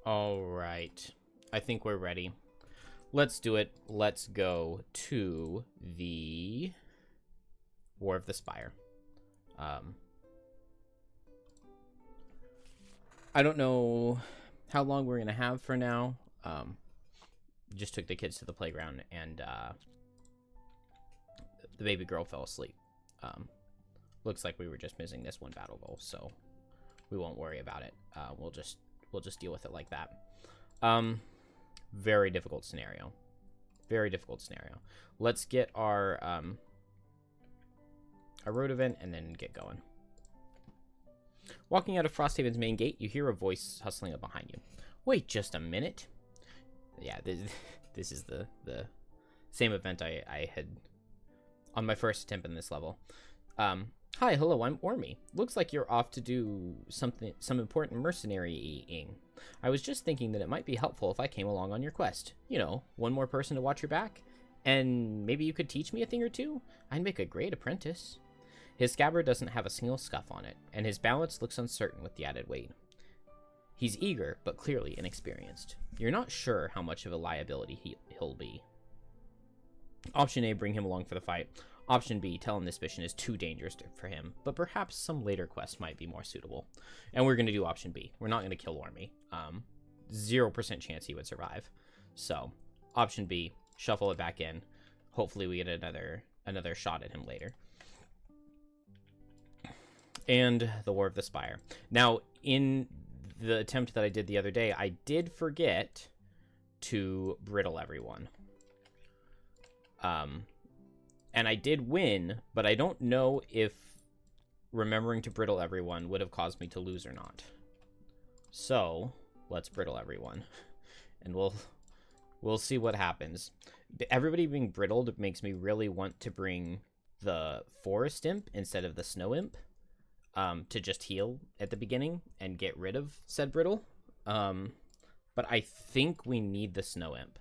All right. I think we're ready. Let's do it. Let's go to the War of the Spire. I don't know how long we're going to have for now. Just took the kids to the playground, and the baby girl fell asleep. Looks like we were just missing this one battle goal, so we won't worry about it. We'll just deal with it like that. Very difficult scenario. Very difficult scenario. Let's get our road event and then get going. Walking out of Frosthaven's main gate, you hear a voice hustling up behind you. Wait just a minute. Yeah, this is the same event I had on my first attempt in this level. Hi, hello, I'm Ormy. Looks like you're off to do some important mercenary-ing. I was just thinking that it might be helpful if I came along on your quest. You know, one more person to watch your back, and maybe you could teach me a thing or two? I'd make a great apprentice. His scabbard doesn't have a single scuff on it, and his balance looks uncertain with the added weight. He's eager, but clearly inexperienced. You're not sure how much of a liability he'll be. Option A, bring him along for the fight. Option B, tell him this mission is too dangerous for him, but perhaps some later quest might be more suitable. And we're going to do option B. We're not going to kill Ormy. 0% chance he would survive. So, option B, shuffle it back in. Hopefully we get another shot at him later. And the War of the Spire. Now, in the attempt that I did the other day, I did forget to brittle everyone. And I did win, but I don't know if remembering to brittle everyone would have caused me to lose or not. So, let's brittle everyone. And we'll see what happens. Everybody being brittled makes me really want to bring the Forest Imp instead of the Snow Imp, to just heal at the beginning and get rid of said brittle. But I think we need the Snow Imp.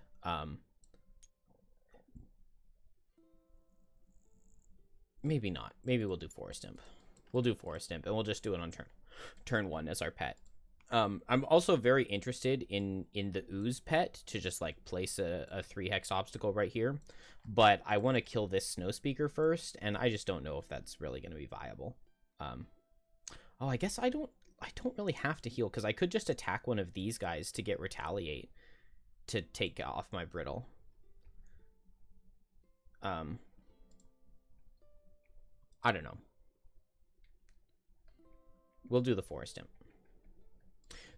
Maybe not. Maybe we'll do Forest Imp. We'll do Forest Imp, and we'll just do it on turn 1 as our pet. I'm also very interested in the Ooze pet to just like place a 3-hex obstacle right here, but I want to kill this Snow Speaker first, and I just don't know if that's really going to be viable. Oh, I guess I don't really have to heal, because I could just attack one of these guys to get Retaliate to take off my brittle. I don't know. We'll do the Forest Imp.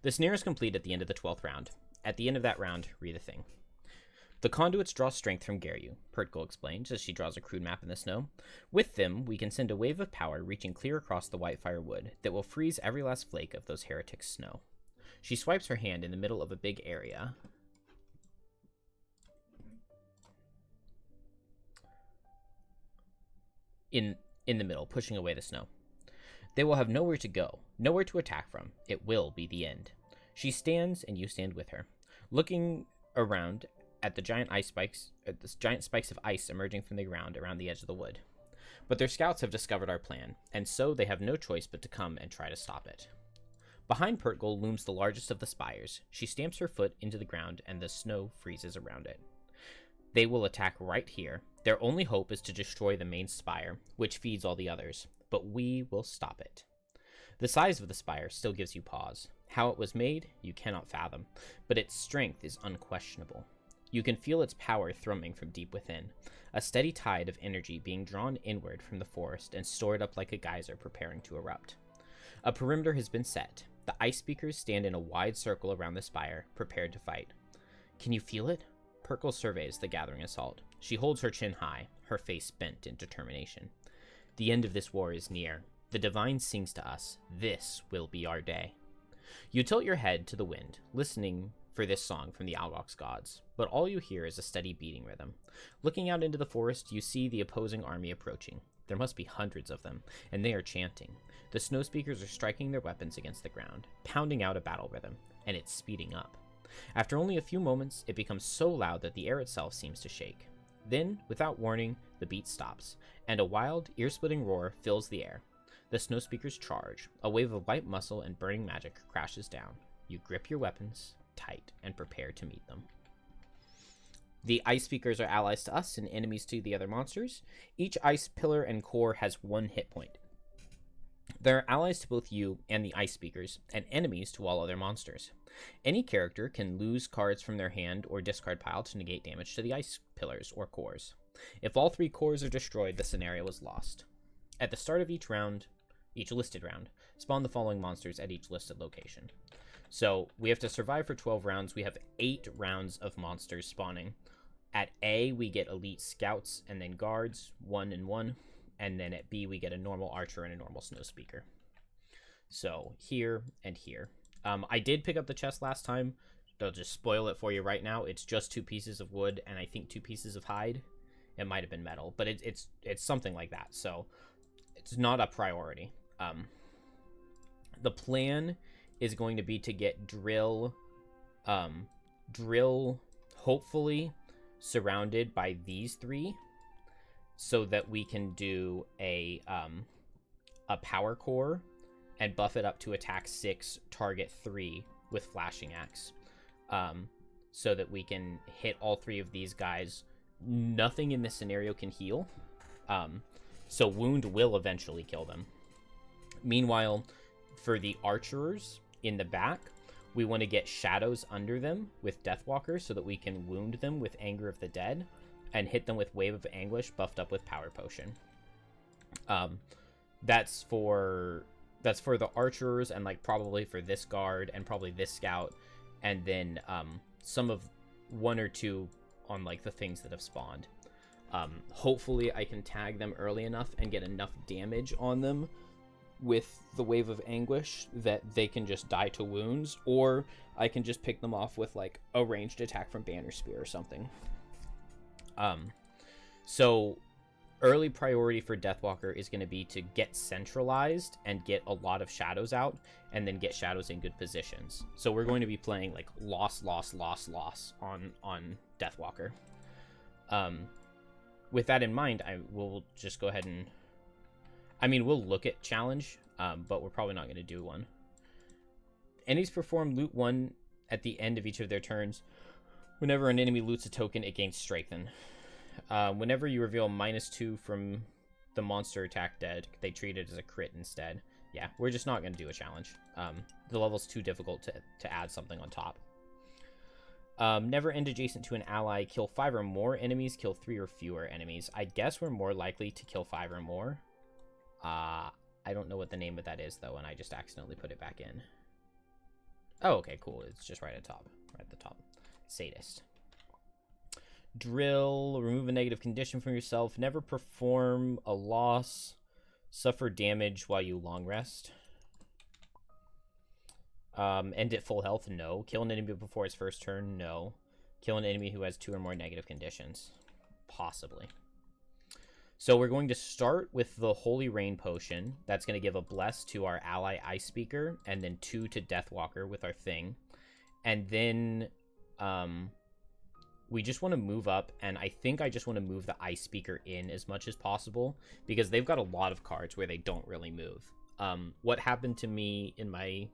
The snare is complete at the end of the 12th round. At the end of that round, read the thing. The conduits draw strength from Garyu, Pertgul explains as she draws a crude map in the snow. With them, we can send a wave of power reaching clear across the Whitefire Wood that will freeze every last flake of those heretics' snow. She swipes her hand in the middle of a big area. In the middle, pushing away the snow. They will have nowhere to go, nowhere to attack from. It will be the end. She stands, and you stand with her, looking around at the giant spikes of ice emerging from the ground around the edge of the wood. But their scouts have discovered our plan, and so they have no choice but to come and try to stop it. Behind Pertgul looms the largest of the spires. She stamps her foot into the ground, and the snow freezes around it. They will attack right here. Their only hope is to destroy the main spire, which feeds all the others, but we will stop it. The size of the spire still gives you pause. How it was made, you cannot fathom, but its strength is unquestionable. You can feel its power thrumming from deep within, a steady tide of energy being drawn inward from the forest and stored up like a geyser preparing to erupt. A perimeter has been set. The ice speakers stand in a wide circle around the spire, prepared to fight. Can you feel it? Pertgul surveys the gathering assault. She holds her chin high, her face bent in determination. The end of this war is near. The divine sings to us, this will be our day. You tilt your head to the wind, listening for this song from the Algox gods, but all you hear is a steady beating rhythm. Looking out into the forest, you see the opposing army approaching. There must be hundreds of them, and they are chanting. The snow speakers are striking their weapons against the ground, pounding out a battle rhythm, and it's speeding up. After only a few moments, it becomes so loud that the air itself seems to shake. Then, without warning, the beat stops, and a wild, ear-splitting roar fills the air. The snow speakers charge. A wave of white muscle and burning magic crashes down. You grip your weapons tight and prepare to meet them. The ice speakers are allies to us and enemies to the other monsters. Each ice pillar and core has 1 hit point. They're allies to both you and the ice speakers, and enemies to all other monsters. Any character can lose cards from their hand or discard pile to negate damage to the ice pillars or cores. If all 3 cores are destroyed, the scenario is lost. At the start of each listed round, spawn the following monsters at each listed location. So we have to survive for 12 rounds. We have 8 rounds of monsters spawning. At A, we get elite scouts and then guards, 1 and 1. And then at B, we get a normal archer and a normal snow speaker. So here and here. I did pick up the chest last time. I'll just spoil it for you right now. It's just 2 pieces of wood and I think 2 pieces of hide. It might have been metal, but it's something like that. So it's not a priority. The plan is going to be to get drill hopefully surrounded by these 3, so that we can do a power core and buff it up to attack 6, target 3 with flashing axe, so that we can hit all 3 of these guys. Nothing in this scenario can heal, so wound will eventually kill them. Meanwhile, for the archers in the back, we want to get shadows under them with Deathwalker so that we can wound them with Anger of the Dead and hit them with Wave of Anguish buffed up with Power Potion. That's for the archers and like probably for this guard and probably this scout, and then some of 1 or 2 on like the things that have spawned. Hopefully I can tag them early enough and get enough damage on them with the Wave of Anguish that they can just die to wounds, or I can just pick them off with like a ranged attack from Banner Spear or something. So early priority for Deathwalker is going to be to get centralized and get a lot of shadows out, and then get shadows in good positions. So we're going to be playing like loss on Deathwalker. With that in mind, I will just go ahead and, we'll look at challenge, but we're probably not going to do one. Enemies perform loot 1 at the end of each of their turns. Whenever an enemy loots a token, it gains strengthen. Whenever you reveal -2 from the monster attack dead, they treat it as a crit instead. Yeah, we're just not going to do a challenge. The level's too difficult to add something on top. Never end adjacent to an ally. Kill 5 or more enemies. Kill 3 or fewer enemies. I guess we're more likely to kill 5 or more. I don't know what the name of that is, though, and I just accidentally put it back in. Oh, okay, cool. It's just right at the top. Sadist. Drill. Remove a negative condition from yourself. Never perform a loss. Suffer damage while you long rest. End at full health? No. Kill an enemy before its first turn? No. Kill an enemy who has 2 or more negative conditions? Possibly. So we're going to start with the Holy Rain Potion. That's going to give a bless to our ally Ice Speaker, and then 2 to Deathwalker with our thing. And then we just want to move up, and I think I just want to move the Ice Speaker in as much as possible, because they've got a lot of cards where they don't really move. What happened to me in my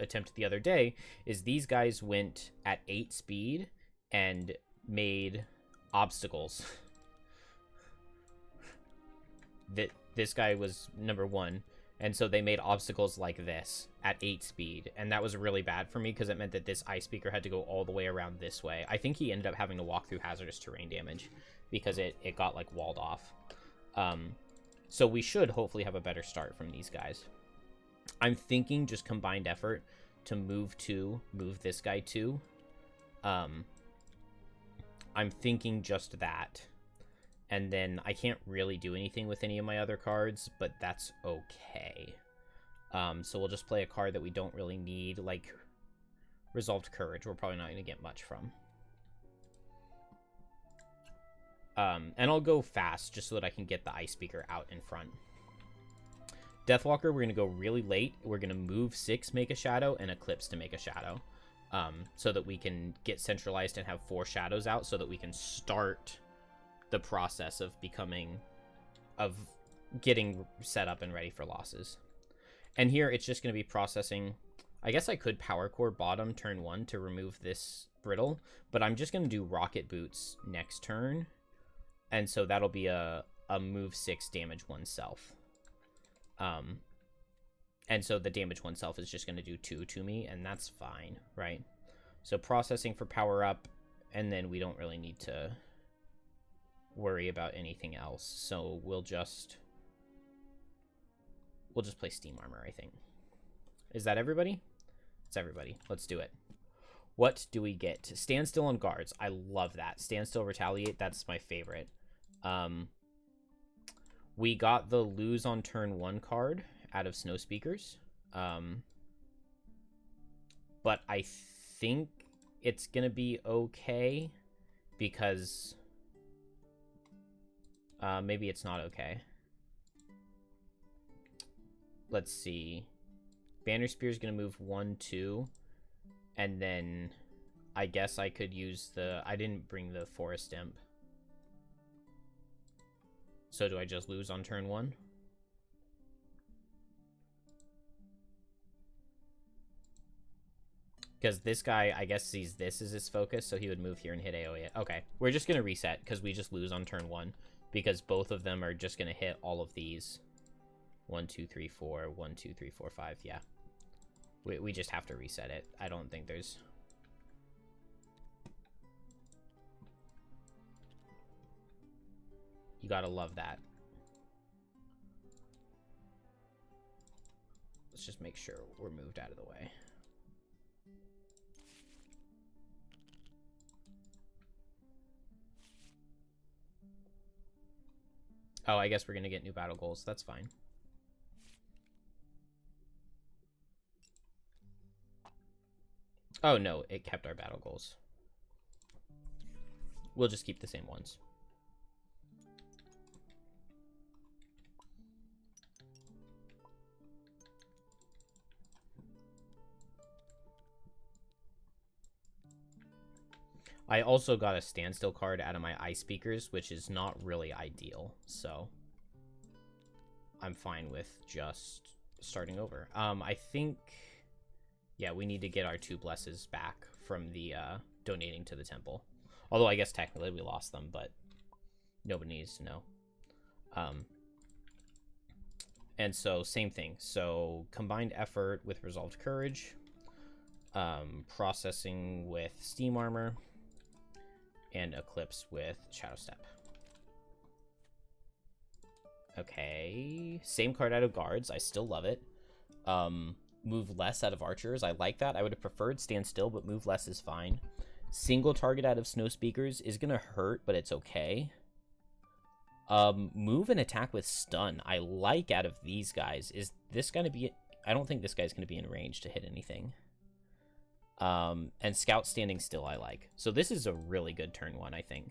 attempt the other day is these guys went at 8 speed and made obstacles. This guy was number 1, and so they made obstacles like this at 8 speed, and that was really bad for me because it meant that this Ice Speaker had to go all the way around this way. I think he ended up having to walk through hazardous terrain damage because it got like walled off. So we should hopefully have a better start from these guys. I'm thinking just combined effort to move this guy too. I'm thinking just that. And then I can't really do anything with any of my other cards, but that's okay. So we'll just play a card that we don't really need, like Resolved Courage. We're probably not going to get much from. And I'll go fast just so that I can get the Ice Speaker out in front. Deathwalker, we're going to go really late. We're going to move 6, make a shadow, and Eclipse to make a shadow. So that we can get centralized and have 4 shadows out so that we can start the process of getting set up and ready for losses. And here it's just going to be processing I guess I could Power Core bottom turn 1 to remove this Brittle, but I'm just going to do Rocket Boots next turn. And so that'll be a move 6 damage oneself. And so the damage oneself is just going to do 2 to me, and that's fine, right? So processing for power up, and then we don't really need to worry about anything else. So we'll just play Steam Armor, I think. Is that everybody? It's everybody. Let's do it. What do we get? Standstill on guards. I love that. Standstill, retaliate. That's my favorite. We got the lose on turn 1 card out of Snow Speakers. But I think it's going to be okay because maybe it's not okay. Let's see. Banner Spear is going to move 1, 2. And then I guess I could use the... I didn't bring the Forest Imp. So do I just lose on turn 1? Because this guy, I guess, sees this as his focus, so he would move here and hit AoE. Okay, we're just going to reset because we just lose on turn 1. Because both of them are just going to hit all of these. 1, 2, 3, 4. 1, 2, 3, 4, 5. Yeah. We just have to reset it. I don't think there's... You gotta love that. Let's just make sure we're moved out of the way. Oh, I guess we're gonna get new battle goals. That's fine. Oh, no, it kept our battle goals. We'll just keep the same ones. I also got a standstill card out of my ice speakers, which is not really ideal, so I'm fine with just starting over. I think, yeah, we need to get our 2 blesses back from the donating to the temple. Although I guess technically we lost them, but nobody needs to know. And so same thing. So combined effort with resolved courage, processing with steam armor, and eclipse with shadow step. Okay, same card out of guards. I still love it. Move less out of archers. I like that. I would have preferred stand still, but move less is fine. Single target out of snow speakers is gonna hurt, but it's okay. Move and attack with stun. I like out of these guys. Is this gonna be... I don't think this guy's gonna be in range to hit anything. And scout standing still I like. So this is a really good turn 1, I think.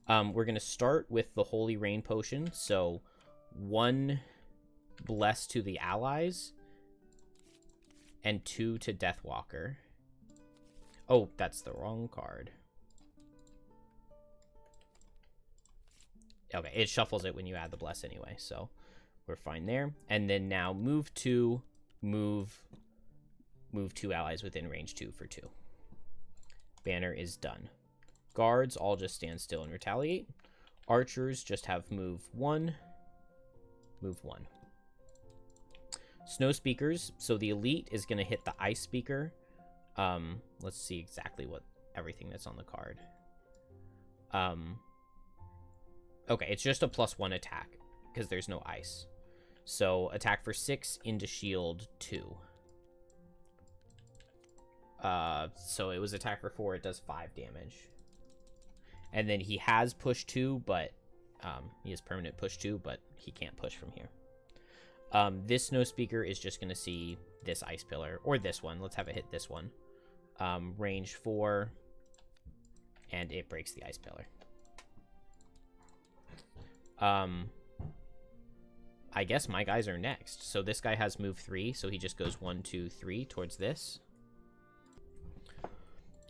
We're going to start with the Holy Rain Potion. So 1 bless to the allies and 2 to Deathwalker. Oh, that's the wrong card. Okay, it shuffles it when you add the bless anyway, so we're fine there. And then now move 2, move 2 allies within range 2 for 2. Banner is done. Guards all just stand still and retaliate. Archers just have move 1, move 1. Snow speakers, so the elite is going to hit the ice speaker. Let's see exactly what everything that's on the card. Okay, it's just a +1 attack because there's no ice. So attack for 6 into shield 2. So it was attack for 4, it does 5 damage. And then he has push 2, but he has permanent push 2, but he can't push from here. This snow speaker is just going to see this ice pillar, or this one. Let's have it hit this one. Range 4, and it breaks the ice pillar. I guess my guys are next. So this guy has move 3, so he just goes 1, 2, 3 towards this.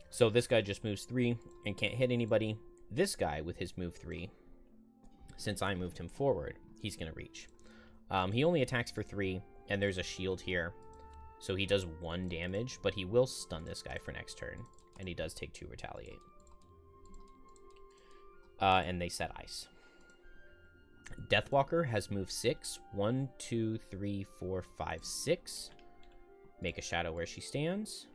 So this guy just moves 3 and can't hit anybody. This guy with his move 3, since I moved him forward, he's going to reach. He only attacks for 3, and there's a shield here. So he does 1 damage, but he will stun this guy for next turn. And he does take 2 retaliate. And they set ice. Deathwalker has move 6. 1, 2, 3, 4, 5, 6. Make a shadow where she stands.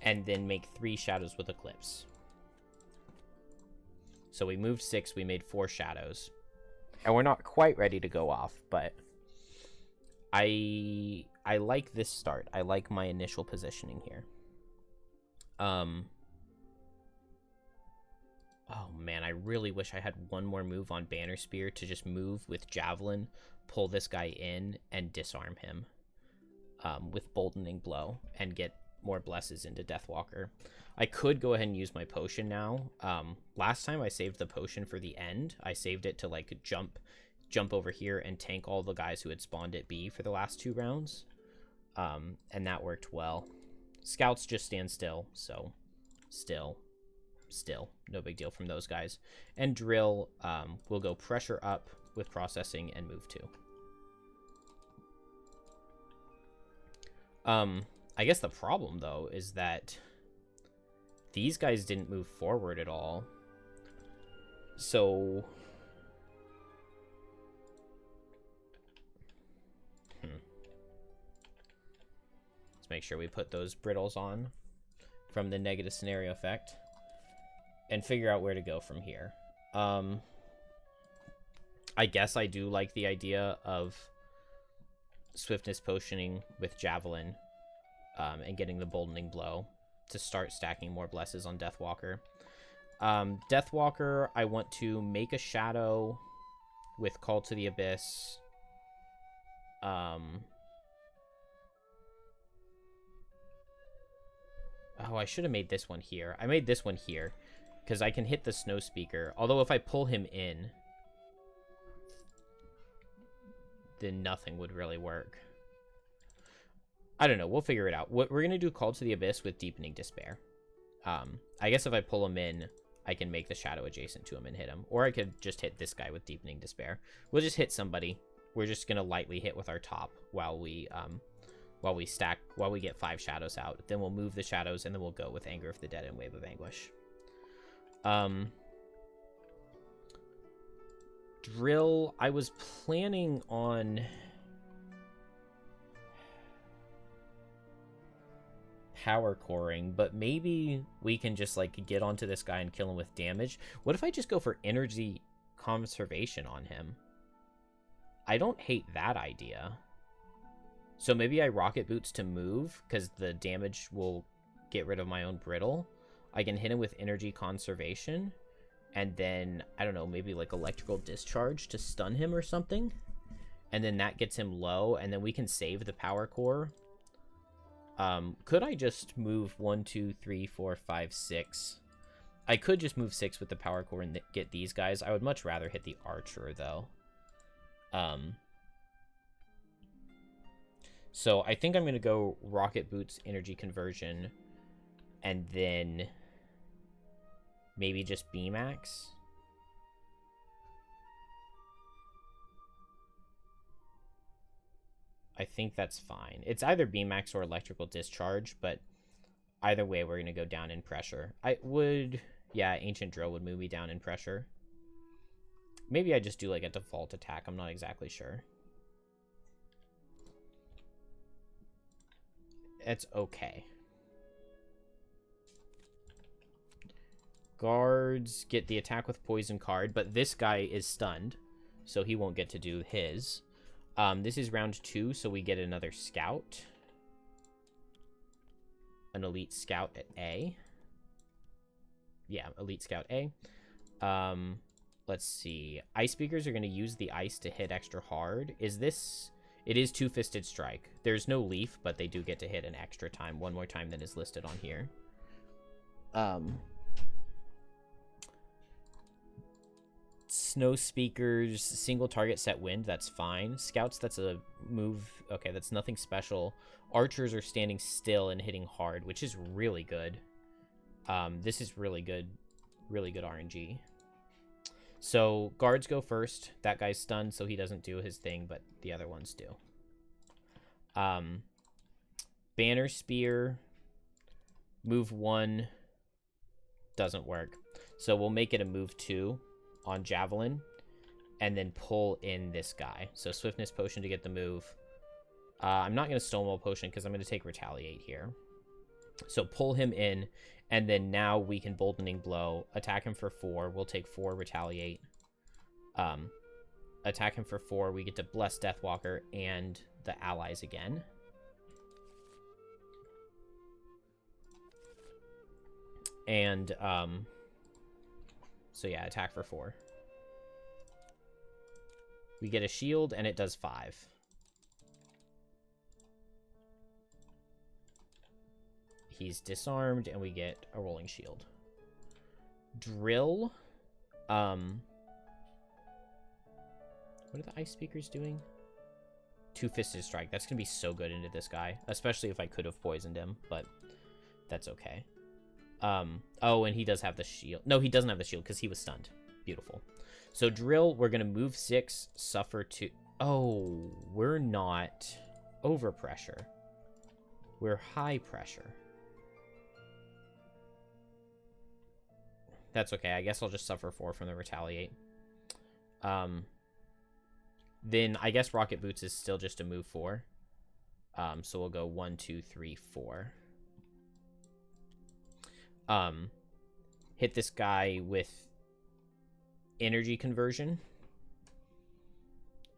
And then make 3 shadows with Eclipse. So we moved 6, we made 4 shadows. And we're not quite ready to go off, but I like this start. I like my initial positioning here. Oh man, I really wish I had one more move on Banner Spear to just move with Javelin, pull this guy in, and disarm him with Boldening Blow and get more blesses into Deathwalker. I could go ahead and use my potion now. Last time I saved the potion for the end. I saved it to like jump over here and tank all the guys who had spawned at B for the last 2 rounds. And that worked well. Scouts just stand still, so still, no big deal from those guys. And Drill will go pressure up with processing and move 2. I guess the problem, though, is that these guys didn't move forward at all. So... Let's make sure we put those brittles on from the negative scenario effect and figure out where to go from here. I guess I do like the idea of swiftness potioning with Javelin. And getting the Boldening Blow to start stacking more blesses on Deathwalker. Deathwalker, I want to make a shadow with Call to the Abyss. Oh, I should have made this one here. I made this one here because I can hit the Snow Speaker. Although if I pull him in, then nothing would really work. I don't know. We'll figure it out. We're going to do Call to the Abyss with Deepening Despair. I guess if I pull him in, I can make the shadow adjacent to him and hit him. Or I could just hit this guy with Deepening Despair. We'll just hit somebody. We're just going to lightly hit with our top while we get 5 shadows out. Then we'll move the shadows, and then we'll go with Anger of the Dead and Wave of Anguish. Drill, I was planning on... power coring, but maybe we can just like get onto this guy and kill him with damage. What if I just go for energy conservation on him? I don't hate that idea. So maybe I rocket boots to move because the damage will get rid of my own brittle. I can hit him with energy conservation, and then I don't know, maybe like electrical discharge to stun him or something, and then that gets him low, and then we can save the power core. Could I just move 1, 2, 3, 4, 5, 6? I could just move 6 with the power core and get these guys. I would much rather hit the archer, though. So I think I'm going to go rocket boots, energy conversion, and then maybe just B-max. I think that's fine. It's either B-max or electrical discharge, but either way, we're going to go down in pressure. Yeah, Ancient Drill would move me down in pressure. Maybe I just do like a default attack. I'm not exactly sure. It's okay. Guards get the attack with poison card, but this guy is stunned, so he won't get to do his. This is round 2, so we get another scout. An elite scout at A. Yeah, elite scout A. Let's see. Ice speakers are going to use the ice to hit extra hard. Is this... It is Two-Fisted Strike. There's no leaf, but they do get to hit an extra time. One more time than is listed on here. Snow speakers, single target set wind, that's fine. Scouts, that's a move. Okay, that's nothing special. Archers are standing still and hitting hard, which is really good. This is really good RNG. So guards go first. That guy's stunned, so he doesn't do his thing, but the other ones do. Banner Spear, move 1 doesn't work. So we'll make it a move 2 on Javelin, and then pull in this guy. So Swiftness Potion to get the move. I'm not going to Stonewall Potion because I'm going to take Retaliate here. So pull him in, and then now we can Boldening Blow. Attack him for 4. We'll take 4, Retaliate. Attack him for 4. We get to Bless Deathwalker and the allies again. And, so yeah, attack for 4. We get a shield, and it does 5. He's disarmed, and we get a rolling shield. Drill. What are the Ice Speakers doing? Two-Fisted Strike. That's going to be so good into this guy, especially if I could have poisoned him, but that's okay. Oh, and he does have the shield. No, he doesn't have the shield because he was stunned. Beautiful. So Drill, we're going to move 6, suffer 2. Oh, we're not overpressure. We're high pressure. That's okay. I guess I'll just suffer 4 from the Retaliate. Then I guess Rocket Boots is still just a move 4. So we'll go 1, 2, 3, 4. Hit this guy with energy conversion.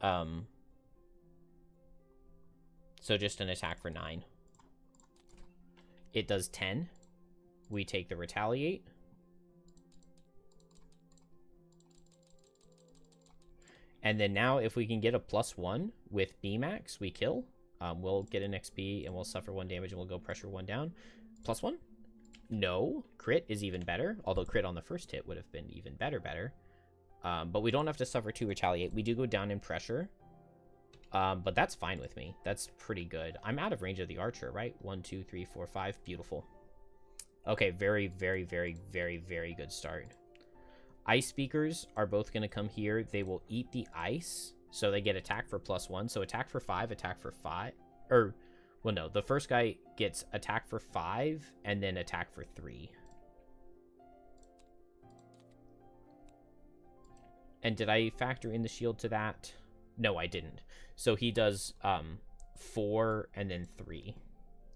So just an attack for 9. It does 10. We take the Retaliate. And then now if we can get a +1 with B-Max, we kill. We'll get an XP and we'll suffer 1 damage and we'll go pressure 1 down. +1? No. Crit is even better. Although crit on the first hit would have been even better. But we don't have to suffer 2 Retaliate. We do go down in pressure. But that's fine with me. That's pretty good. I'm out of range of the archer, right? 1, 2, 3, 4, 5. Beautiful. Okay, very, very, very, very, very good start. Ice Speakers are both going to come here. They will eat the ice, so they get attack for +1. So attack for 5, attack for 5. Or, well, no. The first guy gets attack for 5, and then attack for 3. And did I factor in the shield to that? No, I didn't. So he does 4 and then 3.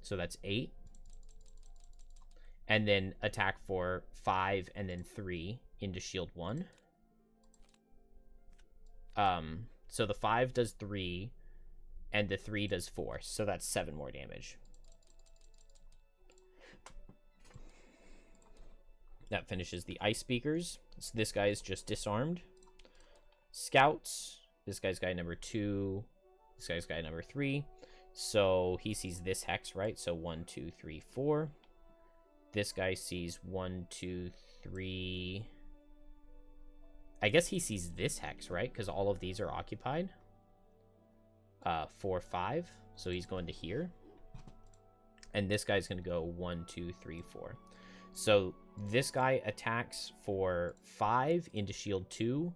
So that's 8. And then attack for 5 and then 3 into shield 1. So the 5 does 3 and the 3 does 4. So that's 7 more damage. That finishes the Ice Speakers. So this guy is just disarmed. Scouts. This guy's guy number 2. This guy's guy number 3. So he sees this hex, right? So 1, 2, 3, 4. This guy sees 1, 2, 3. I guess he sees this hex, right? Because all of these are occupied. 4, 5. So he's going to here. And this guy's going to go 1, 2, 3, 4. So this guy attacks for 5 into shield 2.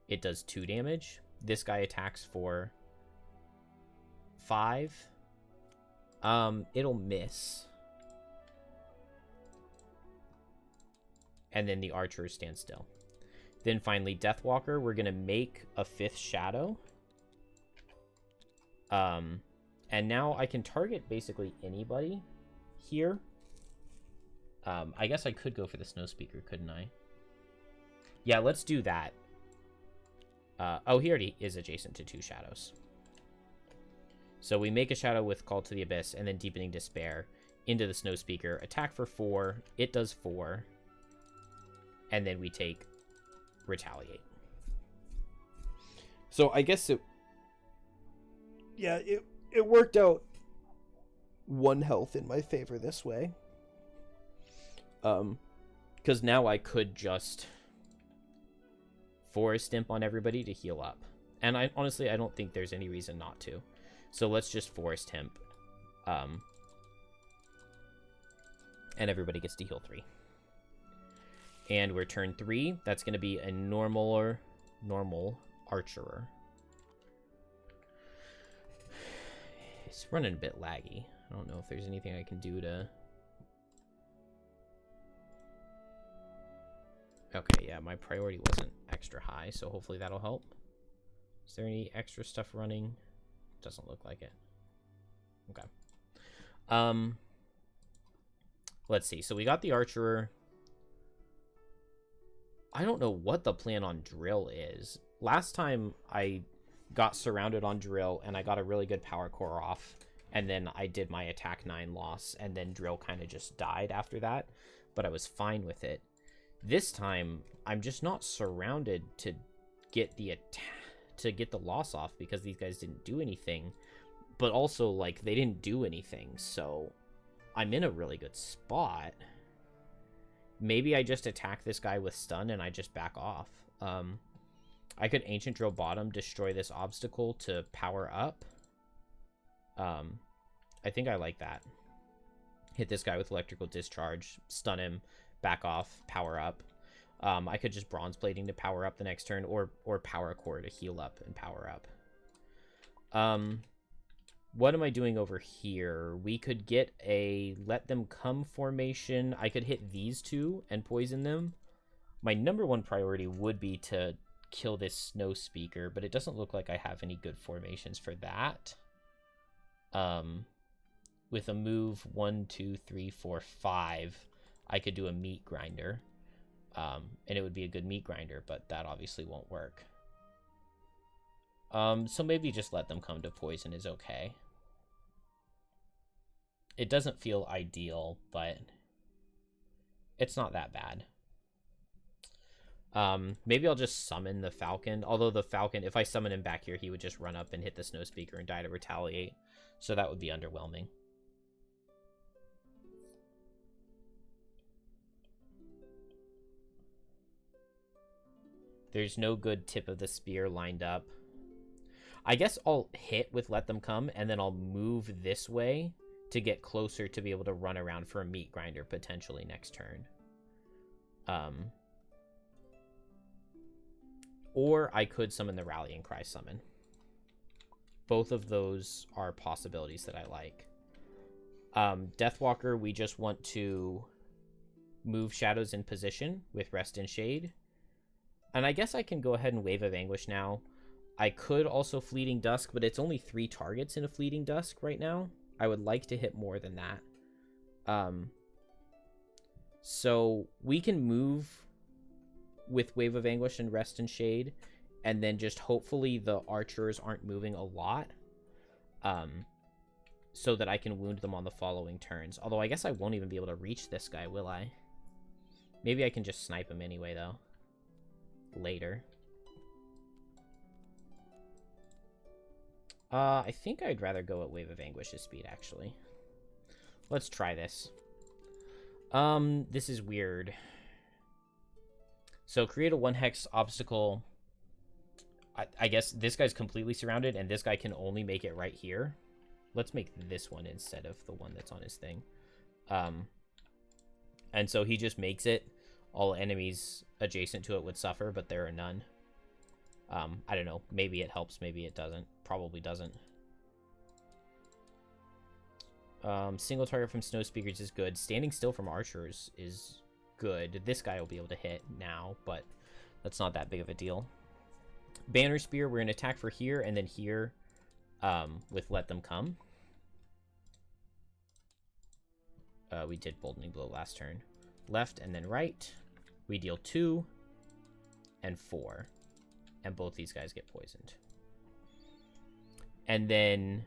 It does 2 damage. This guy attacks for 5. It'll miss. And then the archers stand still. Then finally, Deathwalker, we're going to make a 5th shadow. And now I can target basically anybody here. I guess I could go for the Snow Speaker, couldn't I? Yeah, let's do that. Oh, he already is adjacent to 2 shadows. So we make a shadow with Call to the Abyss and then Deepening Despair into the Snow Speaker. Attack for 4. It does 4. And then we take Retaliate. So I guess it... Yeah, it worked out 1 health in my favor this way. Because now I could just Forest Imp on everybody to heal up. And I honestly, I don't think there's any reason not to. So let's just Forest Imp. And everybody gets to heal 3. And we're turn 3. That's going to be a normal archer. It's running a bit laggy. I don't know if there's anything I can do to... Okay, yeah, my priority wasn't extra high, so hopefully that'll help. Is there any extra stuff running? Doesn't look like it. Okay. Let's see. So we got the archer. I don't know what the plan on drill is. Last time I got surrounded on drill and I got a really good power core off, and then I did my attack 9 loss, and then drill kind of just died after that, but I was fine with it. This time I'm just not surrounded to get the loss off because these guys didn't do anything, but also like they didn't do anything, so I'm in a really good spot. Maybe I just attack this guy with stun and I just back off. I could Ancient Drill bottom, destroy this obstacle to power up. I think I like that. Hit this guy with Electrical Discharge, stun him, back off, power up. I could just Bronze Plating to power up the next turn, or Power Core to heal up and power up. What am I doing over here? We could get a Let Them Come formation. I could hit these two and poison them. My number one priority would be to kill this Snow Speaker, but it doesn't look like I have any good formations for that. With a move 1, 2, 3, 4, 5, I could do a Meat Grinder. And it would be a good Meat Grinder, but that obviously won't work. So maybe just Let Them Come to poison is okay. It doesn't feel ideal, but it's not that bad. Maybe I'll just summon the Falcon. Although the Falcon, if I summon him back here, he would just run up and hit the Snow Speaker and die to retaliate. So that would be underwhelming. There's no good tip of the spear lined up. I guess I'll hit with Let Them Come, and then I'll move this way to get closer to be able to run around for a Meat Grinder potentially next turn. Or I could summon the Rallying Cry summon. Both of those are possibilities that I like. Deathwalker, we just want to move shadows in position with Rest in Shade. And I guess I can go ahead and Wave of Anguish now. I could also Fleeting Dusk, but it's only 3 targets in a Fleeting Dusk right now. I would like to hit more than that. So we can move with Wave of Anguish and Rest in Shade, and then just hopefully the archers aren't moving a lot, so that I can wound them on the following turns. Although I guess I won't even be able to reach this guy, will I? Maybe I can just snipe him anyway, though. Later. I think I'd rather go at Wave of Anguish's speed, actually. Let's try this. This is weird. So create a 1-hex obstacle. I guess this guy's completely surrounded, and this guy can only make it right here. Let's make this one instead of the one that's on his thing. And so he just makes it. All enemies adjacent to it would suffer, but there are none. I don't know. Maybe it helps. Maybe it doesn't. Probably doesn't. Single target from Snow Speakers is good. Standing still from archers is good. This guy will be able to hit now, but that's not that big of a deal. Banner Spear, we're going to attack for here and then here with Let Them Come. We did Boldening Blow last turn. Left and then right. We deal 2 and 4. And both these guys get poisoned. And then,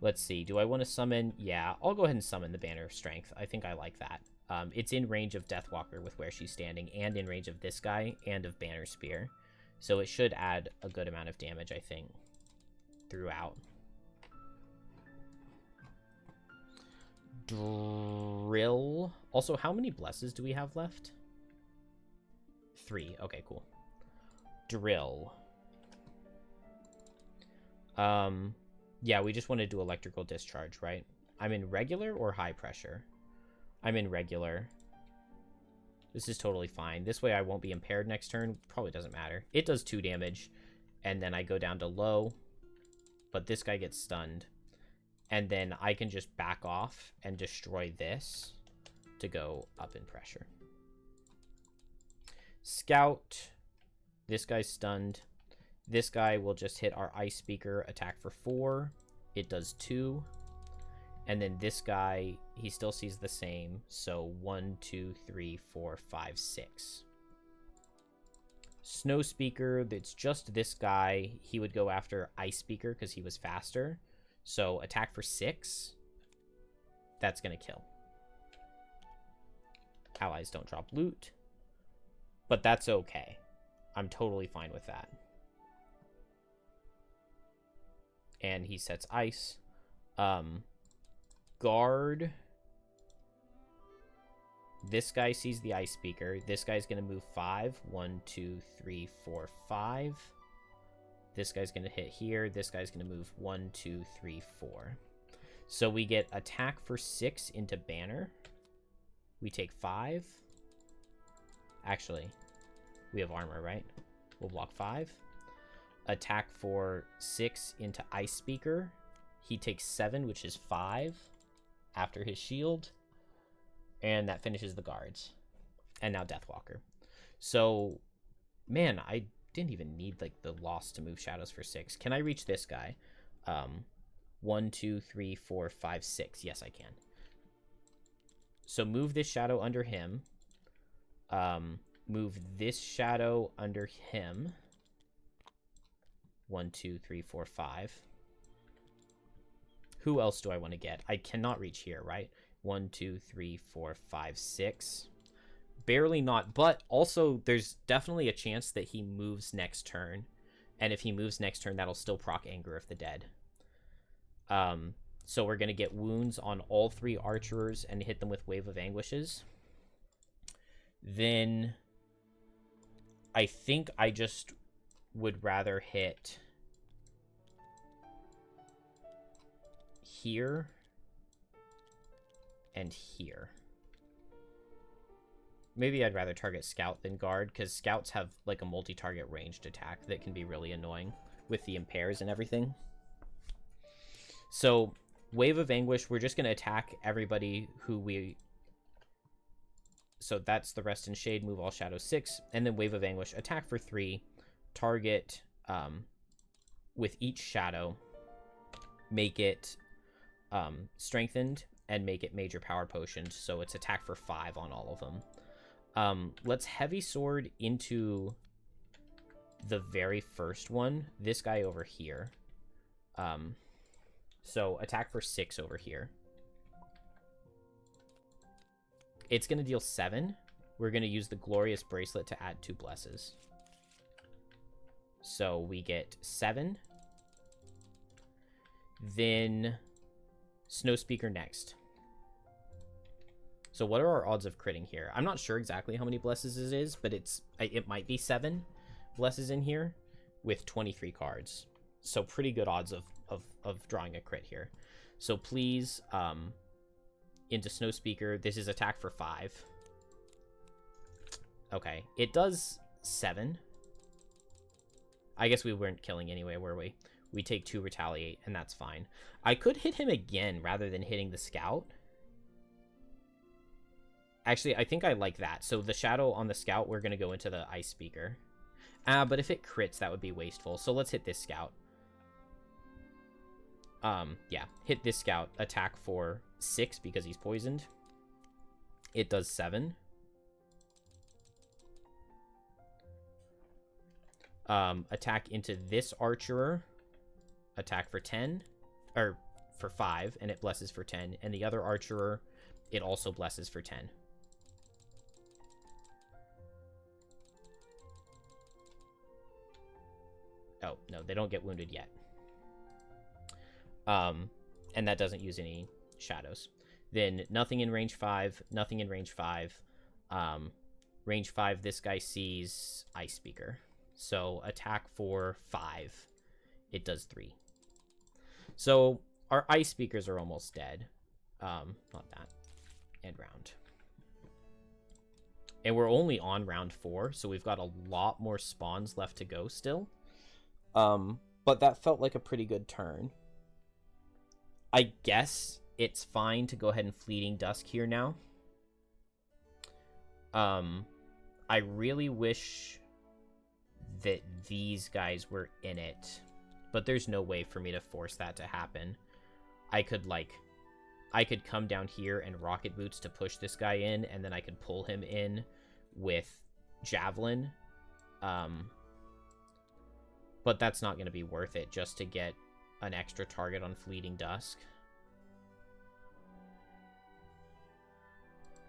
let's see. Do I want to summon? Yeah, I'll go ahead and summon the Banner of Strength. I think I like that. It's in range of Deathwalker with where she's standing, and in range of this guy, and of Banner Spear. So it should add a good amount of damage, I think, throughout. Drill. Also, how many blesses do we have left? 3. Okay, cool. Drill. Yeah, we just want to do Electrical Discharge, right? I'm in regular or high pressure? I'm in regular. This is totally fine. This way I won't be impaired next turn. Probably doesn't matter. It does 2 damage, and then I go down to low, but this guy gets stunned. And then I can just back off and destroy this to go up in pressure. Scout. This guy's stunned. This guy will just hit our Ice Speaker, attack for 4. It does 2. And then this guy, he still sees the same. So 1, 2, 3, 4, 5, 6. Snow Speaker, it's just this guy. He would go after Ice Speaker because he was faster. So attack for 6. That's going to kill. Allies don't drop loot. But that's okay. I'm totally fine with that. And he sets ice. Guard. This guy sees the Ice Speaker. This guy's going to move 5. 1, 2, 3, 4, 5. This guy's going to hit here. This guy's going to move 1, 2, 3, 4. So we get attack for 6 into banner. We take 5. Actually, we have armor, right? We'll block 5. Attack for 6 into Ice Speaker. He takes 7, which is 5 after his shield. And that finishes the guards. And now Deathwalker. So, man, I didn't even need like the loss to move shadows for 6. Can I reach this guy? 1, 2, 3, 4, 5, 6. Yes, I can. So move this shadow under him. Move this shadow under him. 1, 2, 3, 4, 5. Who else do I want to get? I cannot reach here, right? 1, 2, 3, 4, 5, 6. Barely not, but also there's definitely a chance that he moves next turn. And if he moves next turn, that'll still proc Anger of the Dead. So we're going to get wounds on all 3 archers and hit them with Wave of Anguishes. Then I think I just would rather hit here and here. Maybe I'd rather target Scout than Guard, because Scouts have like a multi-target ranged attack that can be really annoying with the impairs and everything. So Wave of Anguish, we're just going to attack everybody who we... So that's the Rest in Shade, move all shadows 6, and then Wave of Anguish, attack for 3, target with each shadow, make it strengthened, and make it major power potioned, so it's attack for 5 on all of them. Let's Heavy Sword into the very first one, this guy over here. So attack for 6 over here. It's going to deal 7. We're going to use the Glorious Bracelet to add 2 blesses. So we get 7. Then Snow Speaker next. So what are our odds of critting here? I'm not sure exactly how many blesses it is, but it might be 7 blesses in here with 23 cards. So pretty good odds of drawing a crit here. So please, into Snow Speaker, this is attack for 5. Okay, it does 7. I guess we weren't killing anyway, were we? We take 2 retaliate, and that's fine. I could hit him again rather than hitting the Scout. Actually, I think I like that. So the shadow on the Scout, we're going to go into the Ice Speaker. But if it crits, that would be wasteful. So let's hit this Scout. Yeah, hit this Scout. Attack for 6 because he's poisoned. It does 7. Attack into this Archer. Attack for 10. Or for 5, and it blesses for 10. And the other Archer, it also blesses for 10. Oh, no, they don't get wounded yet. And that doesn't use any shadows. Then nothing in range 5, nothing in range 5. Range 5, this guy sees Ice Speaker. So attack for 5. It does 3. So our Ice Speakers are almost dead. Not that. End round. And we're only on round 4, so we've got a lot more spawns left to go still. But that felt like a pretty good turn. I guess it's fine to go ahead and Fleeting Dusk here now. I really wish that these guys were in it, but there's no way for me to force that to happen. I could come down here and Rocket Boots to push this guy in, and then I could pull him in with Javelin. But that's not going to be worth it just to get an extra target on Fleeting Dusk.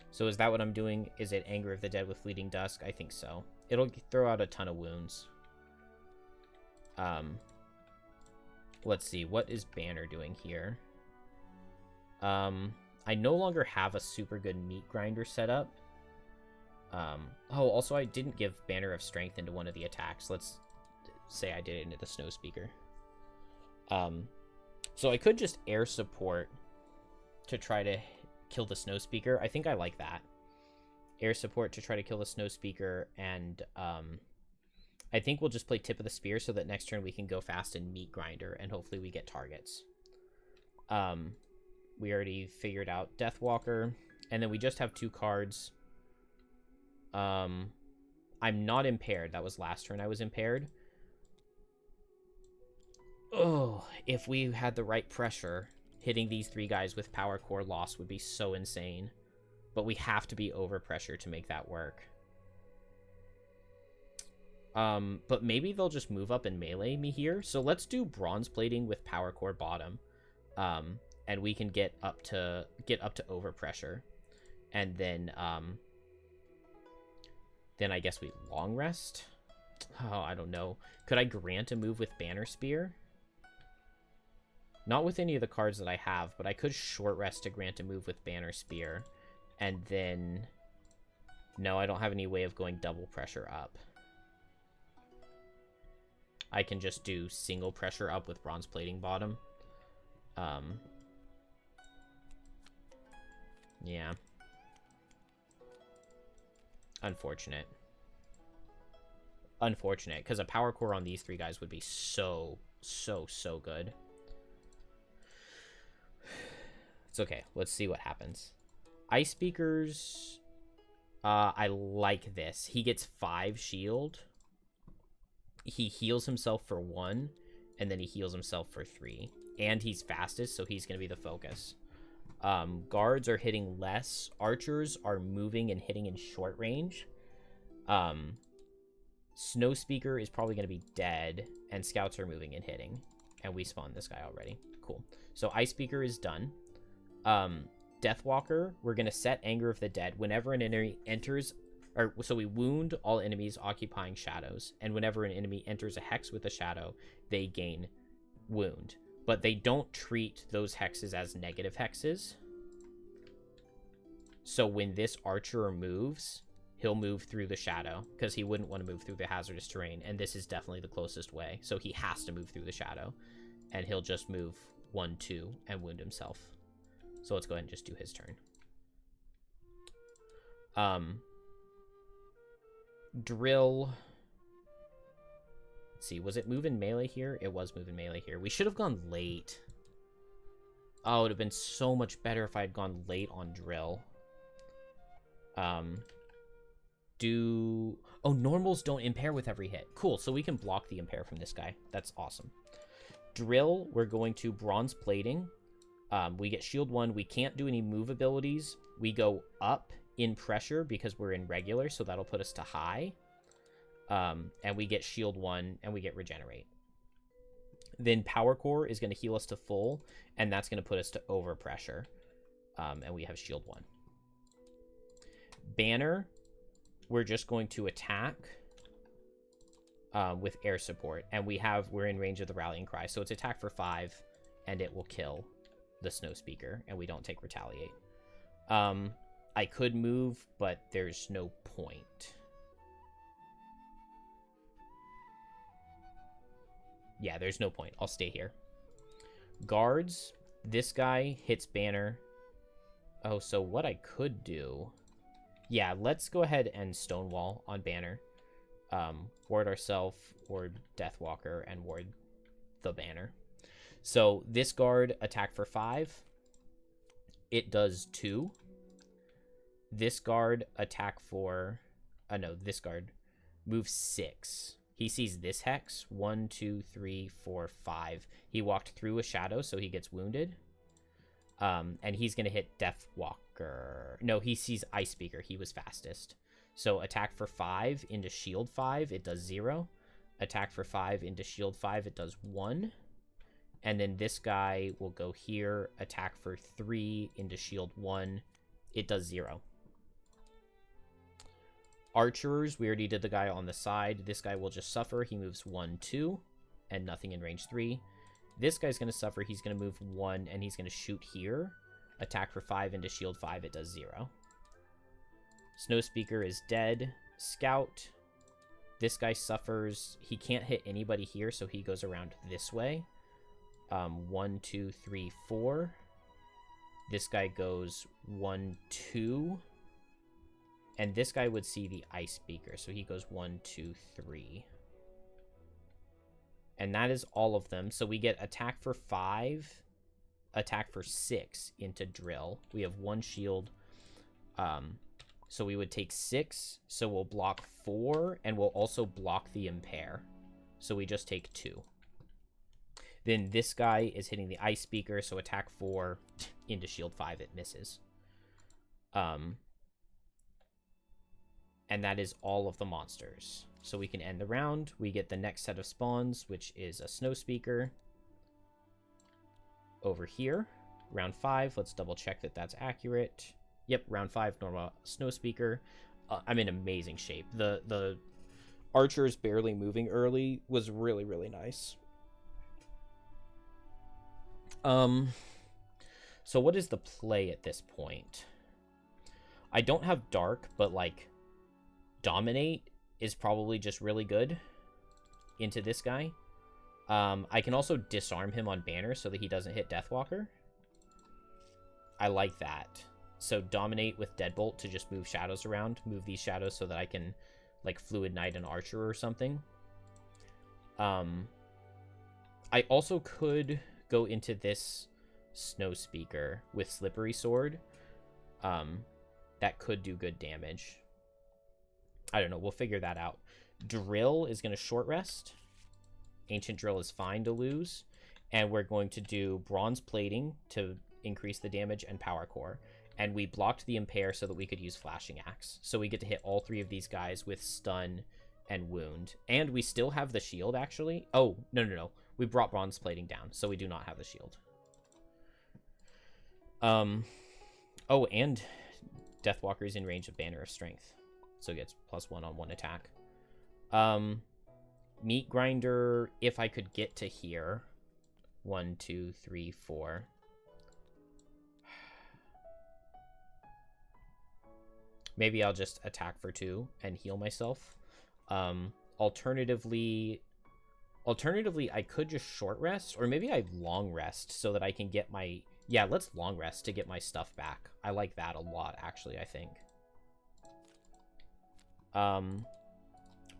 So is that what I'm doing? Is it Anger of the Dead with Fleeting Dusk? I think so. It'll throw out a ton of wounds. Let's see. What is Banner doing here? I no longer have a super good meat grinder set up. Oh, also I didn't give Banner of Strength into one of the attacks. Let's say I did it into the Snow Speaker. So I could just air support to try to kill the Snow Speaker. I think I like that. Air support to try to kill the Snow Speaker, and I think we'll just play Tip of the Spear so that next turn we can go fast and meat grinder, and hopefully we get targets. We already figured out Deathwalker, and then we just have 2 cards. I'm not impaired. That was last turn I was impaired. Oh, if we had the right pressure, hitting these 3 guys with Power Core loss would be so insane. But we have to be over pressure to make that work. But maybe they'll just move up and melee me here. So let's do Bronze Plating with Power Core bottom. And we can get up to over pressure. And then I guess we long rest. Oh, I don't know. Could I grant a move with Banner Spear? Not with any of the cards that I have, but I could short rest to grant a move with Banner Spear. And then... No, I don't have any way of going double pressure up. I can just do single pressure up with Bronze Plating bottom. Yeah. Unfortunate. Unfortunate, because a Power Core on these 3 guys would be so good. It's okay. Let's see what happens. Ice Speakers... I like this. He gets 5 shield. He heals himself for 1, and then he heals himself for 3. And he's fastest, so he's going to be the focus. Guards are hitting less. Archers are moving and hitting in short range. Snow Speaker is probably going to be dead, and Scouts are moving and hitting. And we spawned this guy already. Cool. So Ice Speaker is done. Deathwalker, we're going to set Anger of the Dead. Whenever an enemy enters... So we wound all enemies occupying shadows. And whenever an enemy enters a hex with a shadow, they gain wound. But they don't treat those hexes as negative hexes. So when this archer moves, he'll move through the shadow, because he wouldn't want to move through the hazardous terrain, and this is definitely the closest way. So he has to move through the shadow, and he'll just move 1, 2, and wound himself. So let's go ahead and just do his turn. Drill. Let's see, was it moving melee here? It was moving melee here. We should have gone late. Oh, it would have been so much better if I had gone late on Drill. Oh, normals don't impair with every hit. Cool, so we can block the impair from this guy. That's awesome. Drill, we're going to Bronze Plating. We get shield 1. We can't do any move abilities. We go up in pressure because we're in regular, so that'll put us to high. And we get shield 1, and we get regenerate. Then Power Core is going to heal us to full, and that's going to put us to over pressure. And we have shield 1. Banner, we're just going to attack with air support, and we're in range of the rallying cry, so it's attack for 5, and it will kill the Snow Speaker, and we don't take retaliate. I could move, but there's no point. Yeah, there's no point. I'll stay here. Guards, this guy hits Banner. Oh, so what I could do... Yeah, let's go ahead and Stonewall on Banner. Ward ourself, ward Deathwalker, and ward the Banner. So this guard attack for 5. It does 2. This guard attack for... no, this guard moves 6. He sees this hex. 1, 2, 3, 4, 5. He walked through a shadow, so he gets wounded. And he's going to hit Deathwalker. No, he sees Ice Speaker. He was fastest. So attack for 5 into shield 5, it does 0. Attack for 5 into shield 5, it does 1. And then this guy will go here. Attack for 3 into shield 1, it does 0. Archers, we already did the guy on the side. This guy will just suffer. He moves 1, 2, and nothing in range 3. This guy's going to suffer. He's going to move 1, and he's going to shoot here. Attack for 5 into shield 5, it does 0. Snow Speaker is dead. Scout. This guy suffers. He can't hit anybody here, so he goes around this way. 1, 2, 3, 4. This guy goes 1, 2. And this guy would see the Ice Speaker, so he goes 1, 2, 3. And that is all of them. So we get attack for 5, attack for 6 into drill. We have 1 shield. So we would take 6. So we'll block 4, and we'll also block the impair. So we just take 2. Then this guy is hitting the Ice Speaker, so attack 4 into shield 5, it misses. And that is all of the monsters. So we can end the round. We get the next set of spawns, which is a Snow Speaker. Over here. Round 5. Let's double check that that's accurate. Yep, round 5, normal Snow Speaker. I'm in amazing shape. The archers barely moving early was really, really nice. So what is the play at this point? I don't have Dark, but like Dominate is probably just really good into this guy. I can also disarm him on Banner so that he doesn't hit Deathwalker. I like that. So Dominate with Deadbolt to just move shadows around. Move these shadows so that I can like Fluid Knight an Archer or something. I also could go into this Snow Speaker with Slippery Sword. That could do good damage. I don't know. We'll figure that out. Drill is going to short rest. Ancient Drill is fine to lose. And we're going to do Bronze Plating to increase the damage and Power Core. And we blocked the Impair so that we could use Flashing Axe. So we get to hit all 3 of these guys with Stun and Wound. And we still have the shield, actually. Oh, no. We brought Bronze Plating down, so we do not have the shield. Oh, and Deathwalker is in range of Banner of Strength. So it gets +1 on 1 attack. Meat Grinder, if I could get to here. 1, 2, 3, 4. Maybe I'll just attack for 2 and heal myself. Alternatively, I could just short rest, or maybe I long rest so that I can get my... Yeah, let's long rest to get my stuff back. I like that a lot, actually, I think.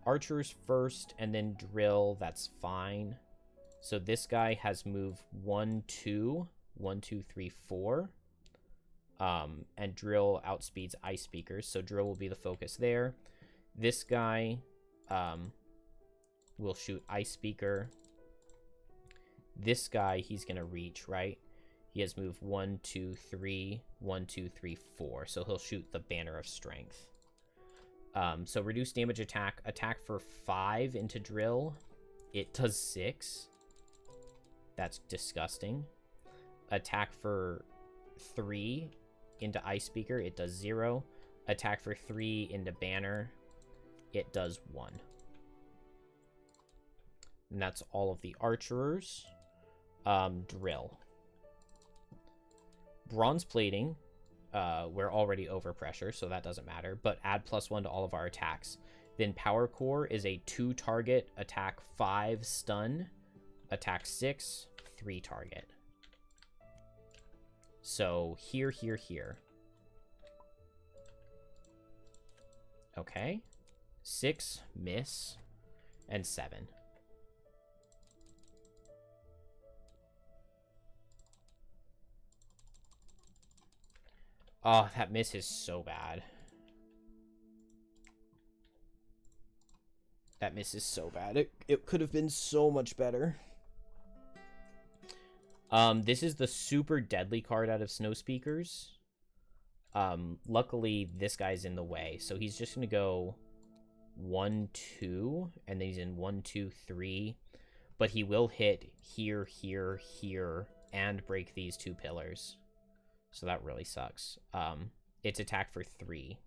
Archers first, and then drill, that's fine. So this guy has move 1, 2, 1, 2, 3, 4. And drill outspeeds Ice Speakers, so drill will be the focus there. This guy will shoot Ice Speaker. This guy, he's gonna reach, right? He has move 1, 2, 3, 1, 2, 3, 4. So he'll shoot the Banner of Strength. So reduce damage attack. Attack for 5 into drill. It does 6. That's disgusting. Attack for 3 into Ice Speaker. It does 0. Attack for 3 into Banner. It does 1. And that's all of the archers. Drill. Bronze Plating. We're already over pressure, so that doesn't matter. But add +1 to all of our attacks. Then Power Core is a 2 target, attack 5, stun, attack 6, 3 target. So here. Okay. 6, miss, and 7. Oh, that miss is so bad. That miss is so bad. It could have been so much better. This is the super deadly card out of Snow Speakers. Luckily, this guy's in the way, so he's just going to go 1, 2, and then he's in 1, 2, 3. But he will hit here, here, here, and break these 2 pillars. So that really sucks. It's attack for 3.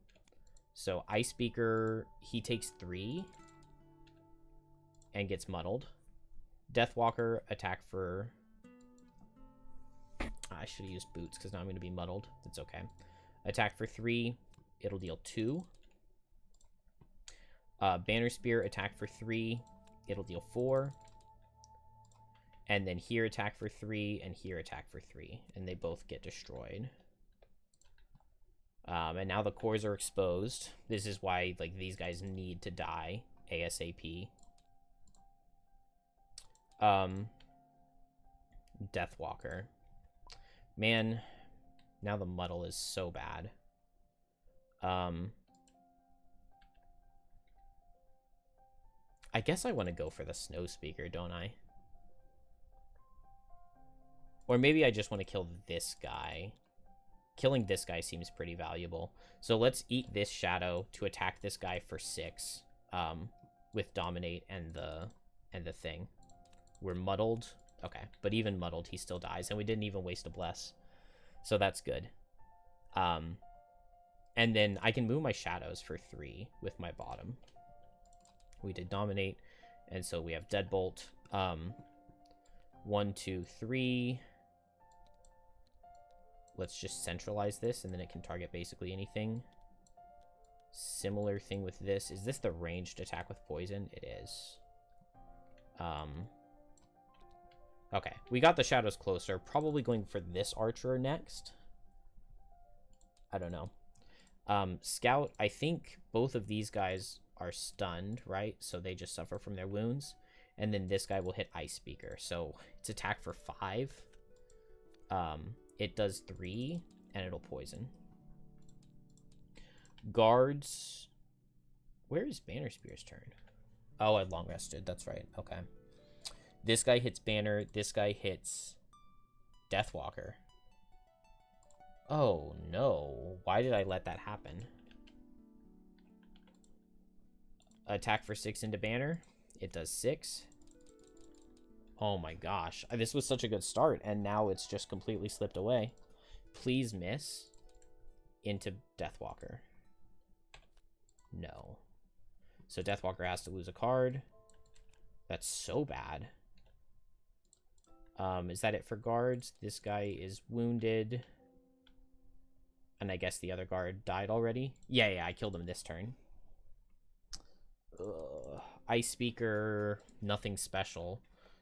So Ice Speaker, he takes 3 and gets muddled. Deathwalker, attack for... I should have used boots because now I'm going to be muddled. That's okay. Attack for 3. It'll deal 2. Banner Spear, attack for 3. It'll deal 4. And then here attack for 3, and here attack for 3. And they both get destroyed. And now the cores are exposed. This is why, like, these guys need to die ASAP. Deathwalker. Man, now the muddle is so bad. I guess I want to go for the Snow Speaker, don't I? Or maybe I just want to kill this guy. Killing this guy seems pretty valuable. So let's eat this shadow to attack this guy for 6. With Dominate and the thing. We're muddled. Okay, but even muddled, he still dies. And we didn't even waste a bless. So that's good. And then I can move my shadows for 3 with my bottom. We did Dominate. And so we have Deadbolt. 1, 2, 3. Let's just centralize this, and then it can target basically anything. Similar thing with this. Is this the ranged attack with poison? It is. Okay, we got the shadows closer. Probably going for this archer next. I don't know. Scout, I think both of these guys are stunned, right? So they just suffer from their wounds. And then this guy will hit Ice Speaker. So it's attack for 5. It does 3, and it'll poison. Guards. Where is Banner Spear's turn? Oh, I long rested. That's right. Okay. This guy hits Banner. This guy hits Deathwalker. Oh, no. Why did I let that happen? Attack for 6 into Banner. It does 6. Oh my gosh. This was such a good start, and now it's just completely slipped away. Please miss into Deathwalker. No. So Deathwalker has to lose a card. That's so bad. Is that it for guards? This guy is wounded. And I guess the other guard died already. Yeah, I killed him this turn. Ice Speaker, nothing special.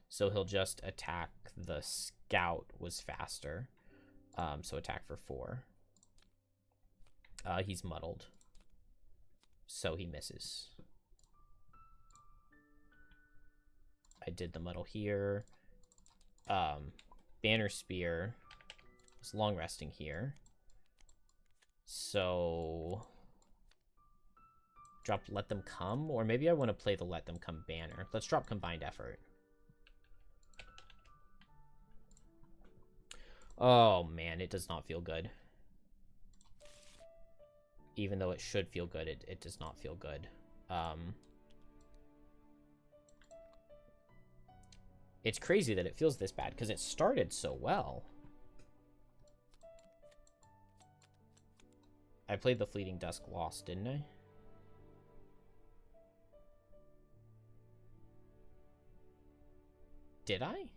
So he'll just attack the scout was faster. So attack for 4. He's muddled. So he misses. I did the muddle here. Banner Spear is long resting here. So drop Let Them Come, or maybe I want to play the Let Them Come banner. Let's drop Combined Effort. Oh man, it does not feel good. Even though it should feel good, it does not feel good. It's crazy that it feels this bad, because it started so well. I played the Fleeting Dusk Lost, didn't I? Did I?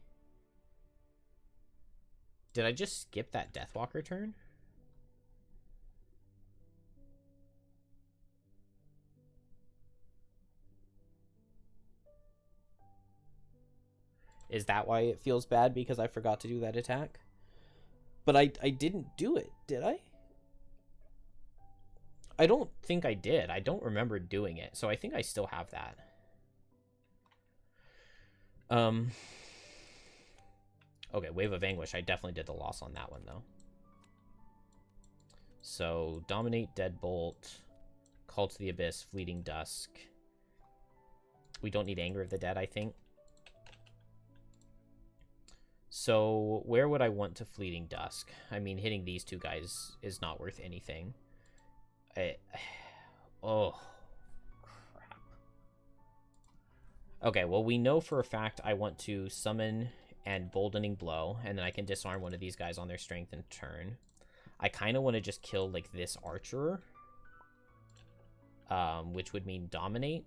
Did I just skip that Deathwalker turn? Is that why it feels bad? Because I forgot to do that attack? But I didn't do it, did I? I don't think I did. I don't remember doing it, so I think I still have that. Okay, Wave of Anguish. I definitely did the loss on that one, though. So, Dominate, Deadbolt, Call to the Abyss, Fleeting Dusk. We don't need Anger of the Dead, I think. So, where would I want to Fleeting Dusk? I mean, hitting these two guys is not worth anything. Oh, crap. Okay, well, we know for a fact I want to summon and Boldening Blow, and then I can disarm one of these guys on their strength in turn. I kind of want to just kill, like, this archer, which would mean Dominate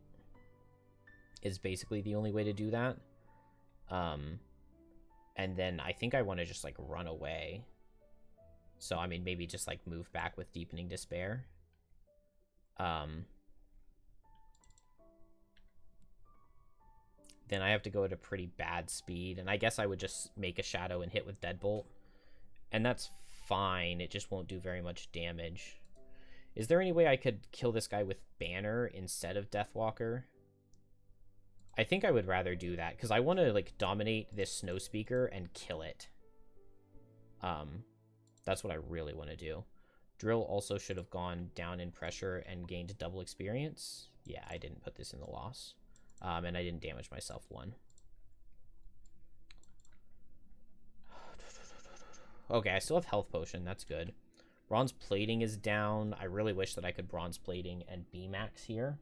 is basically the only way to do that. And then I think I want to just, like, run away. So, I mean, maybe just, like, move back with Deepening Despair. Then I have to go at a pretty bad speed, and I guess I would just make a shadow and hit with Deadbolt. And that's fine, it just won't do very much damage. Is there any way I could kill this guy with Banner instead of Deathwalker? I think I would rather do that, because I want to, like, dominate this Snow Speaker and kill it. That's what I really want to do. Drill also should have gone down in pressure and gained double experience. Yeah, I didn't put this in the loss. And I didn't damage myself one. Okay, I still have health potion. That's good. Bronze plating is down. I really wish that I could bronze plating and B-max here.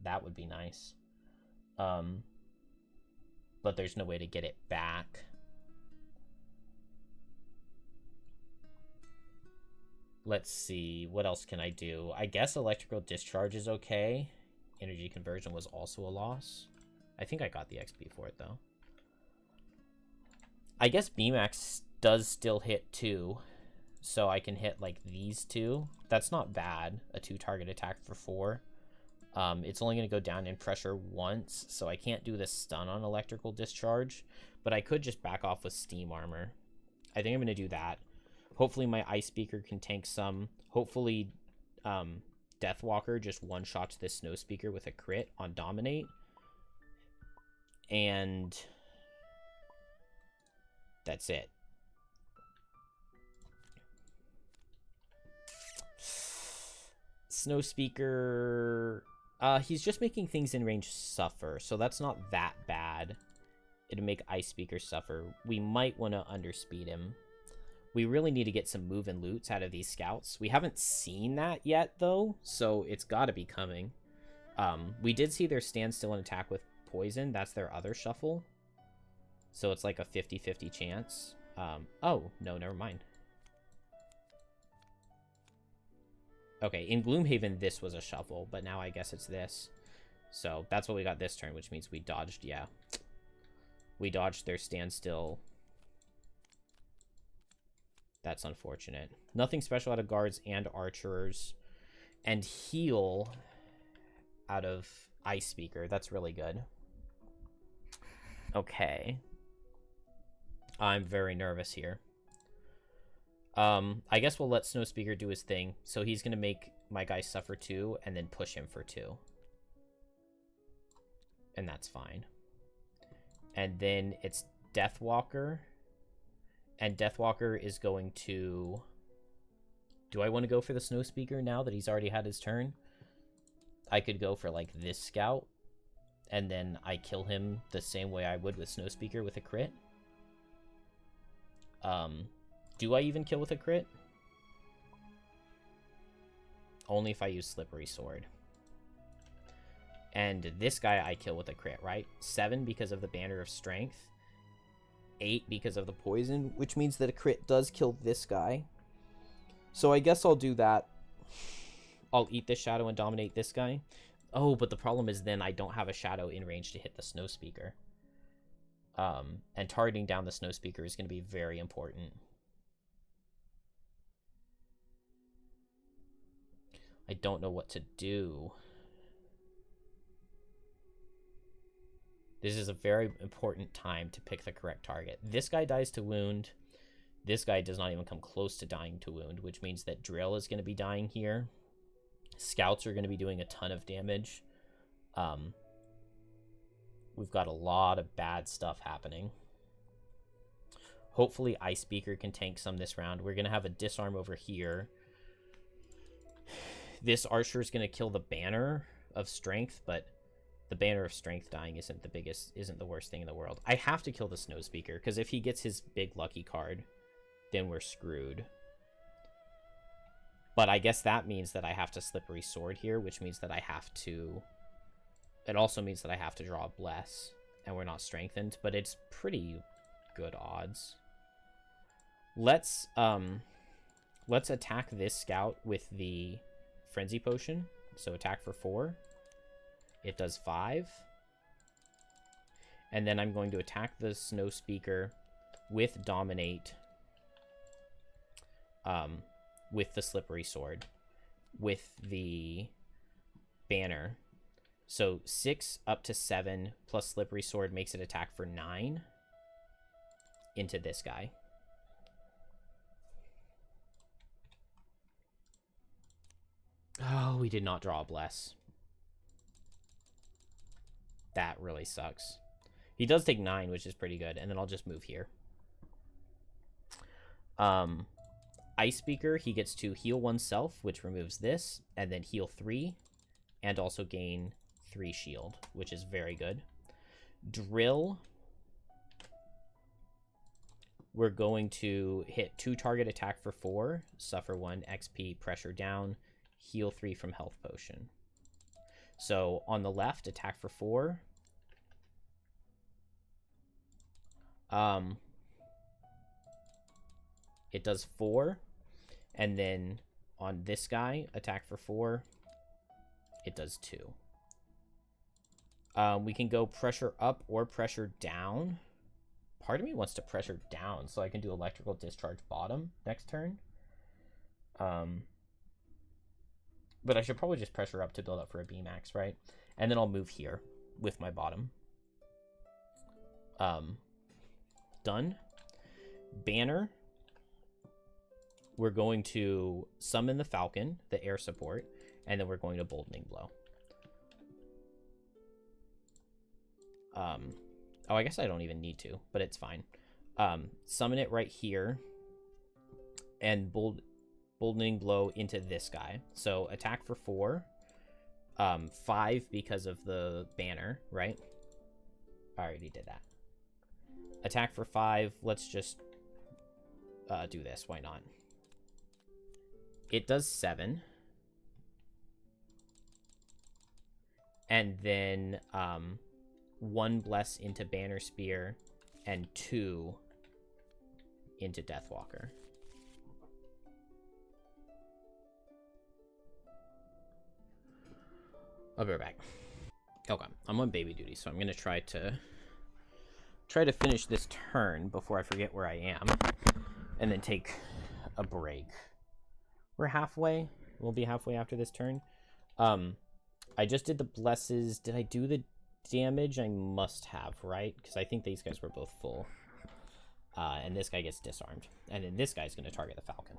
That would be nice. But there's no way to get it back. Let's see. What else can I do? I guess electrical discharge is okay. Energy conversion was also a loss. I think I got the XP for it, though. I guess B-max does still hit 2. So I can hit, like, these two. That's not bad. A 2-target attack for 4. It's only going to go down in pressure once, so I can't do the stun on electrical discharge. But I could just back off with steam armor. I think I'm going to do that. Hopefully my ice speaker can tank some. Hopefully Deathwalker just one-shots this Snow Speaker with a crit on Dominate. And that's it. Snow Speaker, he's just making things in range suffer, so that's not that bad. It'll make Ice Speaker suffer. We might want to underspeed him. We really need to get some move and loots out of these scouts. We haven't seen that yet, though, so it's got to be coming. We did see their standstill and attack with poison. That's their other shuffle. So it's like a 50-50 chance. Oh, no, never mind. Okay, in Gloomhaven, this was a shuffle, but now I guess it's this. So that's what we got this turn, which means we dodged, yeah. We dodged their standstill. That's unfortunate. Nothing special out of guards and archers. And heal out of Ice Speaker. That's really good. Okay. I'm very nervous here. I guess we'll let Snow Speaker do his thing. So he's going to make my guy suffer 2 and then push him for 2. And that's fine. And then it's Deathwalker. And Deathwalker is going to... Do I want to go for the Snow Speaker now that he's already had his turn? I could go for, like, this scout. And then I kill him the same way I would with Snow Speaker with a crit. Do I even kill with a crit? Only if I use Slippery Sword. And this guy I kill with a crit, right? 7 because of the Banner of Strength. 8 because of the poison, which means that a crit does kill this guy. So I guess I'll do that. I'll eat this shadow and dominate this guy. Oh, but the problem is then I don't have a shadow in range to hit the Snow Speaker. And targeting down the Snow Speaker is going to be very important. I don't know what to do. This is a very important time to pick the correct target. This guy dies to wound. This guy does not even come close to dying to wound, which means that Drill is going to be dying here. Scouts are going to be doing a ton of damage. We've got a lot of bad stuff happening. Hopefully Ice Beaker can tank some this round. We're going to have a disarm over here. This archer is going to kill the banner of strength, but the banner of strength dying isn't the worst thing in the world. I have to kill the Snow Speaker, because if he gets his big lucky card, then we're screwed. But I guess that means that I have to Slippery Sword here, which means that I have to... It also means that I have to draw a Bless, and we're not strengthened, but it's pretty good odds. Let's attack this scout with the Frenzy Potion. So attack for 4. It does 5. And then I'm going to attack the Snow Speaker with Dominate, with the Slippery Sword, with the banner. So 6 up to 7 plus Slippery Sword makes it attack for 9 into this guy. Oh, we did not draw a Bless. That really sucks. He does take 9, which is pretty good, and then I'll just move here. Ice Speaker, he gets to heal oneself, which removes this, and then heal 3, and also gain 3 shield, which is very good. Drill, we're going to hit 2 target attack for 4, suffer 1 XP, pressure down, heal 3 from health potion. So on the left, attack for 4. It does 4. And then on this guy, attack for 4. It does 2. We can go pressure up or pressure down. Part of me wants to pressure down so I can do electrical discharge bottom next turn. But I should probably just pressure up to build up for a B-max, right? And then I'll move here with my bottom. Done. Banner. We're going to summon the Falcon, the air support, and then we're going to Boldening Blow. Oh, I guess I don't even need to, but it's fine. Summon it right here, and Boldening Blow into this guy. So attack for 4. 5 because of the banner, right? I already did that. Attack for 5. Let's just do this. Why not? It does 7. And then 1 Bless into Banner Spear and 2 into Deathwalker. I'll be right back. Okay, I'm on baby duty, so I'm gonna try to finish this turn before I forget where I am, and then take a break. We're halfway. We'll be halfway after this turn. I just did the blesses. Did I do the damage? I must have, right? Because I think these guys were both full. And this guy gets disarmed, and then this guy's gonna target the Falcon.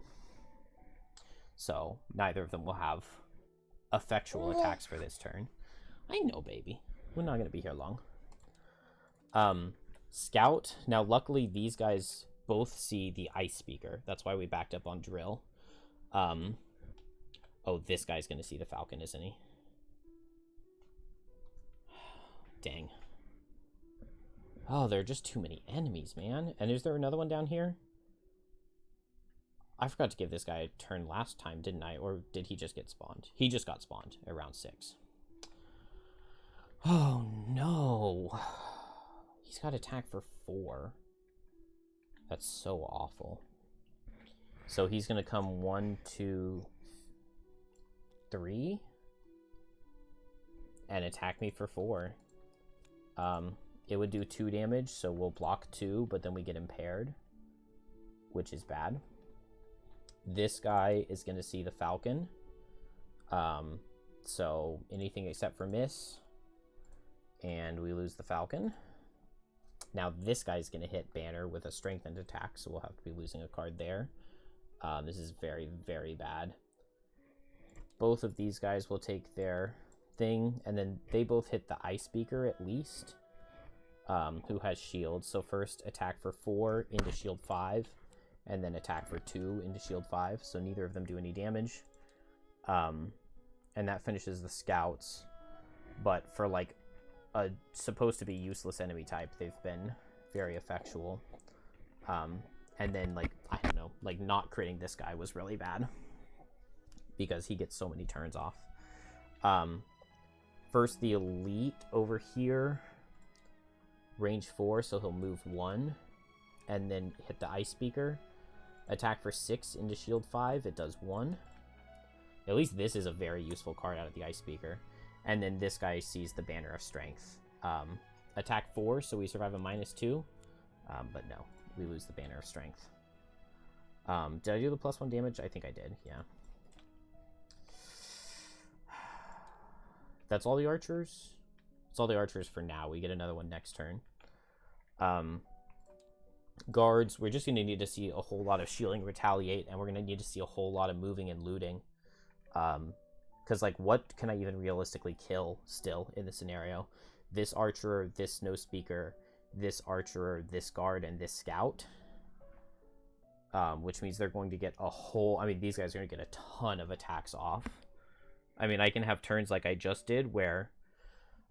So neither of them will have effectual attacks for this turn. I know, baby. We're not going to be here long. Scout. Now, luckily, these guys both see the Ice Speaker. That's why we backed up on Drill. Oh, this guy's going to see the Falcon, isn't he? Dang. Oh, there are just too many enemies, man. And is there another one down here? I forgot to give this guy a turn last time, didn't I? Or did he just get spawned? He just got spawned at round 6. Oh, no. He's got attack for 4. That's so awful. So he's going to come 1, 2, 3. And attack me for 4. It would do 2 damage, so we'll block 2, but then we get impaired, which is bad. This guy is going to see the Falcon. So anything except for miss. And we lose the Falcon. Now this guy's going to hit Banner with a strengthened attack, so we'll have to be losing a card there. This is very, very bad. both of these guys will take their thing, and then they both hit the Ice Speaker at least, who has shield. So first attack for 4 into shield 5, and then attack for 2 into shield 5, so neither of them do any damage. And that finishes the scouts, but for like a supposed to be useless enemy type, they've been very effectual. And then, like, I don't know, like, not critting this guy was really bad because he gets so many turns off. First, the elite over here, range 4, so he'll move 1, and then hit the Ice Speaker. Attack for 6 into shield 5, it does 1. At least this is a very useful card out of the Ice Speaker. And then this guy sees the Banner of Strength. Attack 4, so we survive a -2, but no. We lose the Banner of Strength. Did I do the +1 damage? I think I did, yeah. That's all the archers? It's all the archers for now. We get another one next turn. Guards, we're just going to need to see a whole lot of shielding retaliate, and we're going to need to see a whole lot of moving and looting. Because, like, what can I even realistically kill still in this scenario? This archer, this snow speaker, this archer, this guard, and this scout, which means they're going to get a whole, I mean, these guys are going to get a ton of attacks off. I mean, I can have turns like I just did where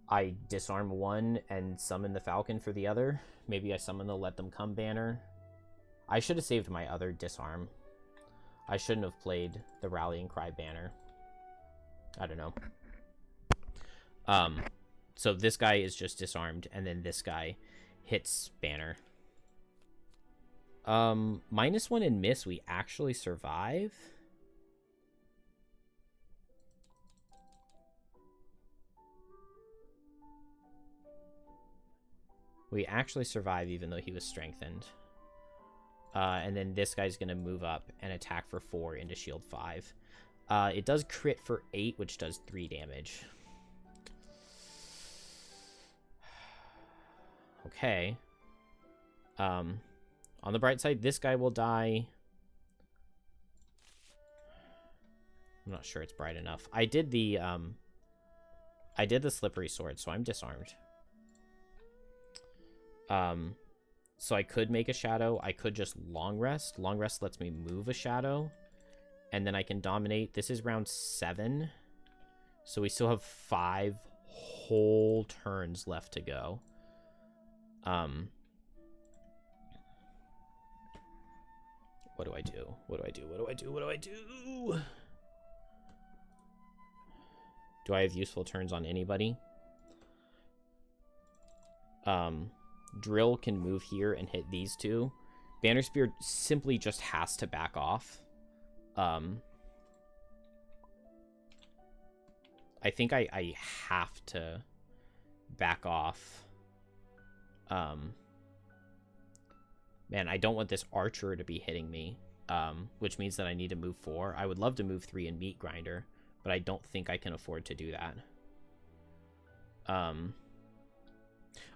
I disarm one and summon the falcon for the other. Maybe I summon the let them come banner. I should have saved my other disarm. I shouldn't have played the rallying cry banner. I don't know. So this guy is just disarmed, and then this guy hits banner. -1 and miss, we actually survive. We actually survive even though he was strengthened. And then this guy's going to move up and attack for 4 into shield 5. It does crit for 8, which does 3 damage. Okay. On the bright side, this guy will die. I'm not sure it's bright enough. I did the slippery sword, so I'm disarmed. So I could make a shadow. I could just long rest. Long rest lets me move a shadow, and then I can dominate. This is round 7, so we still have 5 whole turns left to go. What do I do? What do I do? What do I do? What do I do? Do I have useful turns on anybody? Drill can move here and hit these two. Banner Spear simply just has to back off. I think I have to back off. Man, I don't want this archer to be hitting me, which means that I need to move 4. I would love to move 3 and Meat Grinder, but I don't think I can afford to do that.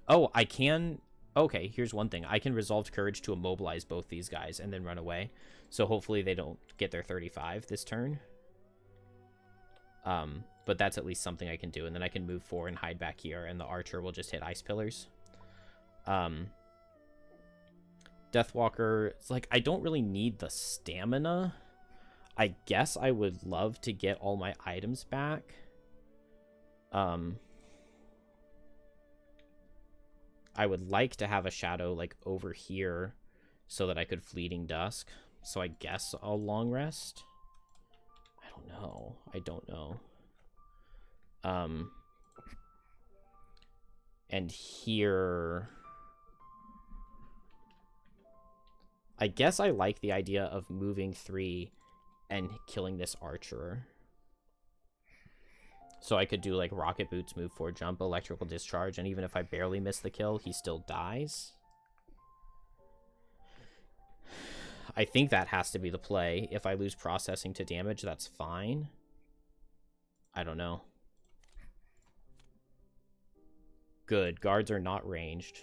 Oh, I can... Okay, here's one thing. I can Resolved Courage to immobilize both these guys and then run away. So hopefully they don't get their 35 this turn. But that's at least something I can do. And then I can move 4 and hide back here, and the archer will just hit Ice Pillars. Deathwalker, it's like, I don't really need the stamina. I guess I would love to get all my items back. I would like to have a shadow, like, over here so that I could Fleeting Dusk. So I guess I'll long rest. I don't know. I don't know. And here... I guess I like the idea of moving 3 and killing this archer. So I could do, like, Rocket Boots, move 4, jump, Electrical Discharge, and even if I barely miss the kill, he still dies. I think that has to be the play. If I lose processing to damage, that's fine. I don't know. Good. Guards are not ranged.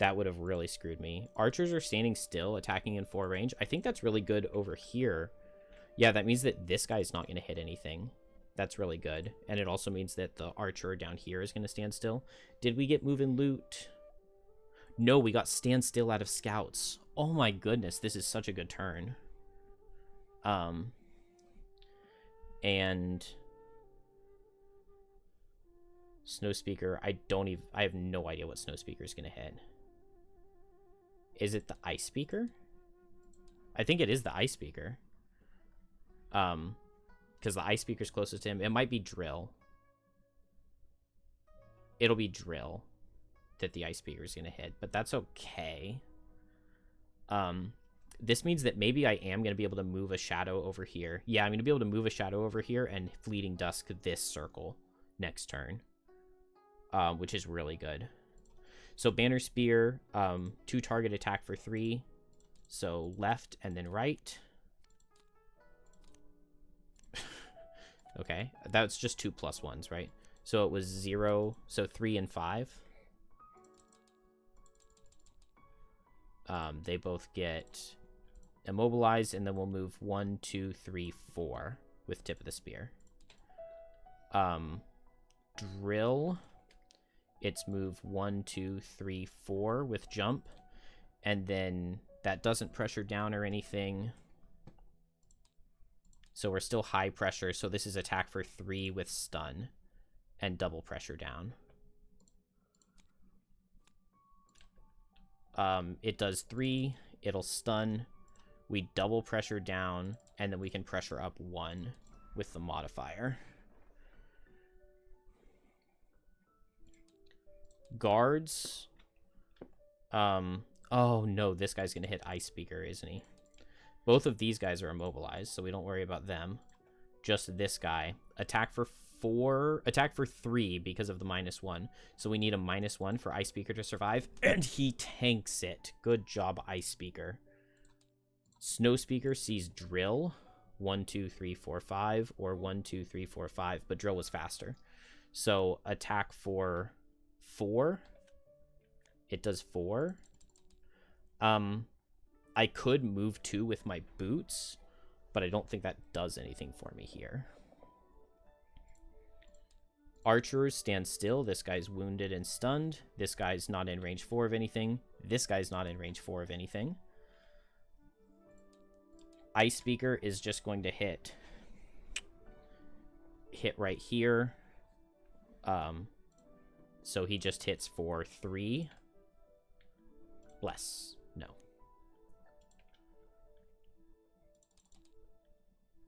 That would have really screwed me. Archers are standing still, attacking in 4 range. I think that's really good over here. Yeah, that means that this guy's not going to hit anything. That's really good. And it also means that the archer down here is going to stand still. Did we get move and loot? No, we got stand still out of scouts. Oh my goodness, this is such a good turn. And Snowspeaker, I have no idea what Snowspeaker is going to hit. Is it the Ice Speaker? I think it is the Ice Speaker. Because the Ice Speaker's closest to him. It might be Drill. It'll be Drill that the Ice Speaker is going to hit, but that's okay. This means that maybe I am going to be able to move a shadow over here. Yeah, I'm going to be able to move a shadow over here and Fleeting Dusk this circle next turn, which is really good. So Banner Spear, 2 target attack for 3. So left and then right. Okay, that's just 2 +1s, right? So it was 0, so 3 and 5. They both get immobilized, and then we'll move 1, 2, 3, 4 with tip of the spear. Drill, it's move 1, 2, 3, 4 with jump, and then that doesn't pressure down or anything. So we're still high pressure, so this is attack for 3 with stun and double pressure down. It does 3, it'll stun, we double pressure down, and then we can pressure up 1 with the modifier. Guards. Oh no, this guy's gonna hit Ice Speaker, isn't he? Both of these guys are immobilized, so we don't worry about them. Just this guy. Attack for 3 because of the -1. So we need a -1 for Ice Speaker to survive, and he tanks it. Good job, Ice Speaker. Snow Speaker sees Drill. 1, 2, 3, 4, 5, or 1, 2, 3, 4, 5, but Drill was faster. So attack for 4. It does 4. I could move 2 with my boots, but I don't think that does anything for me here. Archers stand still. This guy's wounded and stunned. This guy's not in range 4 of anything. This guy's not in range 4 of anything. Ice Speaker is just going to hit right here. So he just hits for 3. Bless. No.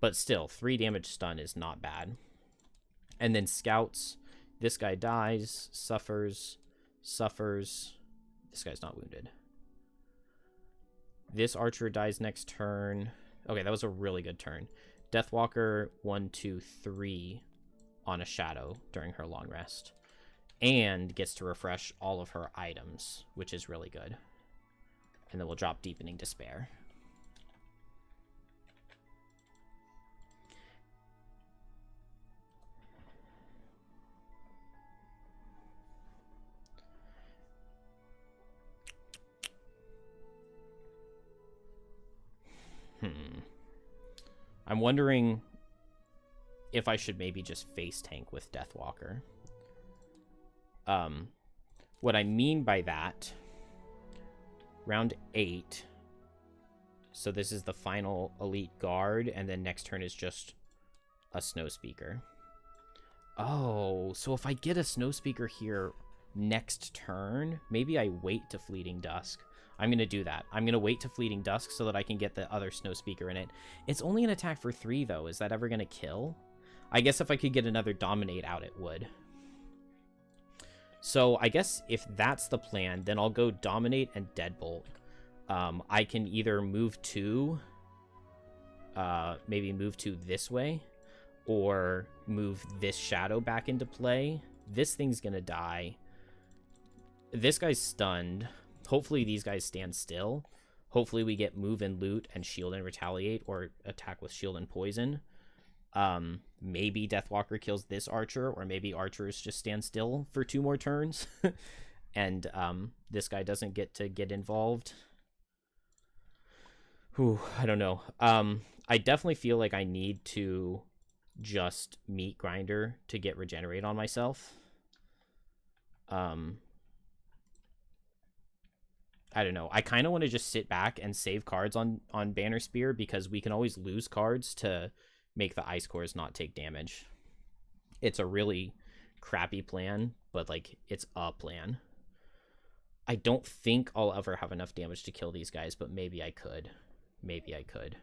But still, 3 damage stun is not bad. And then scouts. This guy dies, suffers. This guy's not wounded. This archer dies next turn. Okay, that was a really good turn. Deathwalker, 1, 2, 3 on a shadow during her long rest. And gets to refresh all of her items, which is really good. And then we'll drop Deepening Despair. I'm wondering if I should maybe just face tank with Deathwalker. What I mean by that, round 8. So this is the final elite guard, and then next turn is just a Snow Speaker. Oh, so if I get a Snow Speaker here next turn, maybe I wait to Fleeting Dusk. I'm going to do that. I'm going to wait to Fleeting Dusk so that I can get the other Snow Speaker in it. It's only an attack for 3, though. Is that ever going to kill? I guess if I could get another Dominate out, it would. So I guess if that's the plan, then I'll go Dominate and Deadbolt. I can either move 2, maybe move 2 this way, or move this shadow back into play. This thing's going to die. This guy's stunned. Hopefully these guys stand still. Hopefully we get move and loot and shield and retaliate, or attack with shield and poison. Maybe Deathwalker kills this archer, or maybe archers just stand still for 2 more turns. And this guy doesn't get to get involved. Whew, I don't know. I definitely feel like I need to just meat grinder to get regenerate on myself. I don't know. I kind of want to just sit back and save cards on Banner Spear, because we can always lose cards to make the ice cores not take damage. It's a really crappy plan, but like it's a plan. I don't think I'll ever have enough damage to kill these guys, but maybe I could. Maybe I could.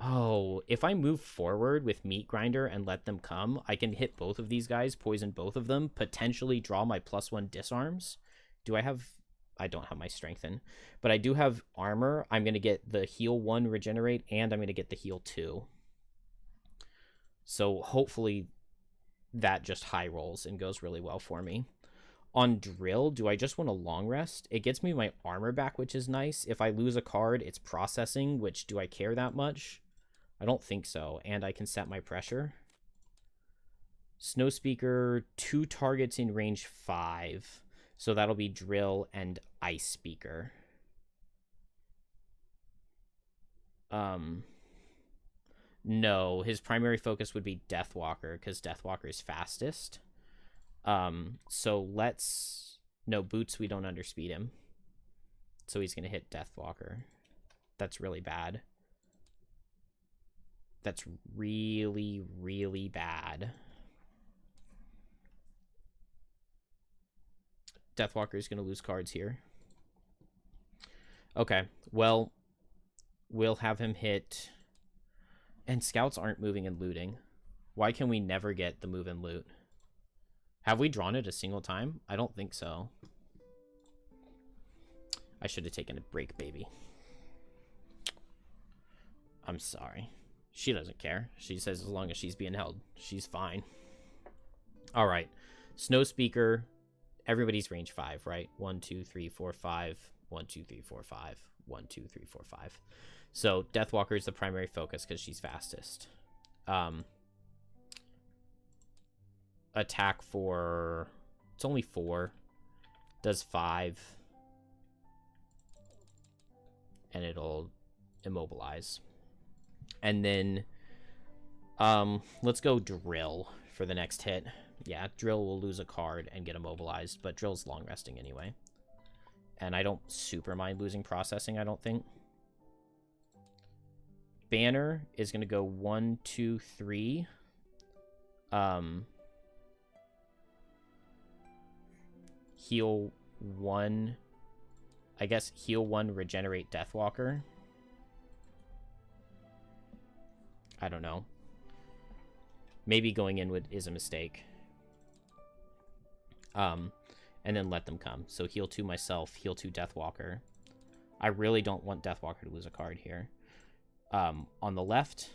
Oh, if I move forward with Meat Grinder and let them come, I can hit both of these guys, poison both of them, potentially draw my +1 disarms. Do I have... I don't have my strengthen, but I do have armor. I'm going to get the heal 1 regenerate, and I'm going to get the heal 2. So hopefully that just high rolls and goes really well for me. On drill, do I just want a long rest? It gets me my armor back, which is nice. If I lose a card, it's processing, which do I care that much? I don't think so. And I can set my pressure. Snow Speaker, 2 targets in range 5. So that'll be drill and ice speaker. No, his primary focus would be Deathwalker, because Deathwalker is fastest. So let's... No, Boots, we don't underspeed him. So he's going to hit Deathwalker. That's really bad. That's really, really bad. Deathwalker is going to lose cards here. Okay, well, we'll have him hit... And scouts aren't moving and looting. Why can we never get the move and loot? Have we drawn it a single time? I don't think so. I should have taken a break, baby. I'm sorry. She doesn't care. She says as long as she's being held, she's fine. All right. Snow Speaker. Everybody's range 5, right? 1, 2, 3, 4, 5. 1, 2, 3, 4, 5. 1, 2, 3, 4, 5. So Deathwalker is the primary focus because she's fastest. Attack for... It's only 4. Does 5. And it'll immobilize. And then let's go drill for the next hit. Yeah, drill will lose a card and get immobilized, but drill's long resting anyway. And I don't super mind losing processing, I don't think. Banner is going to go 1, 2, 3. Heal 1. I guess heal 1, regenerate Deathwalker. I don't know. Maybe going in is a mistake. And then let them come. So heal 2 myself, heal 2 Deathwalker. I really don't want Deathwalker to lose a card here. On the left,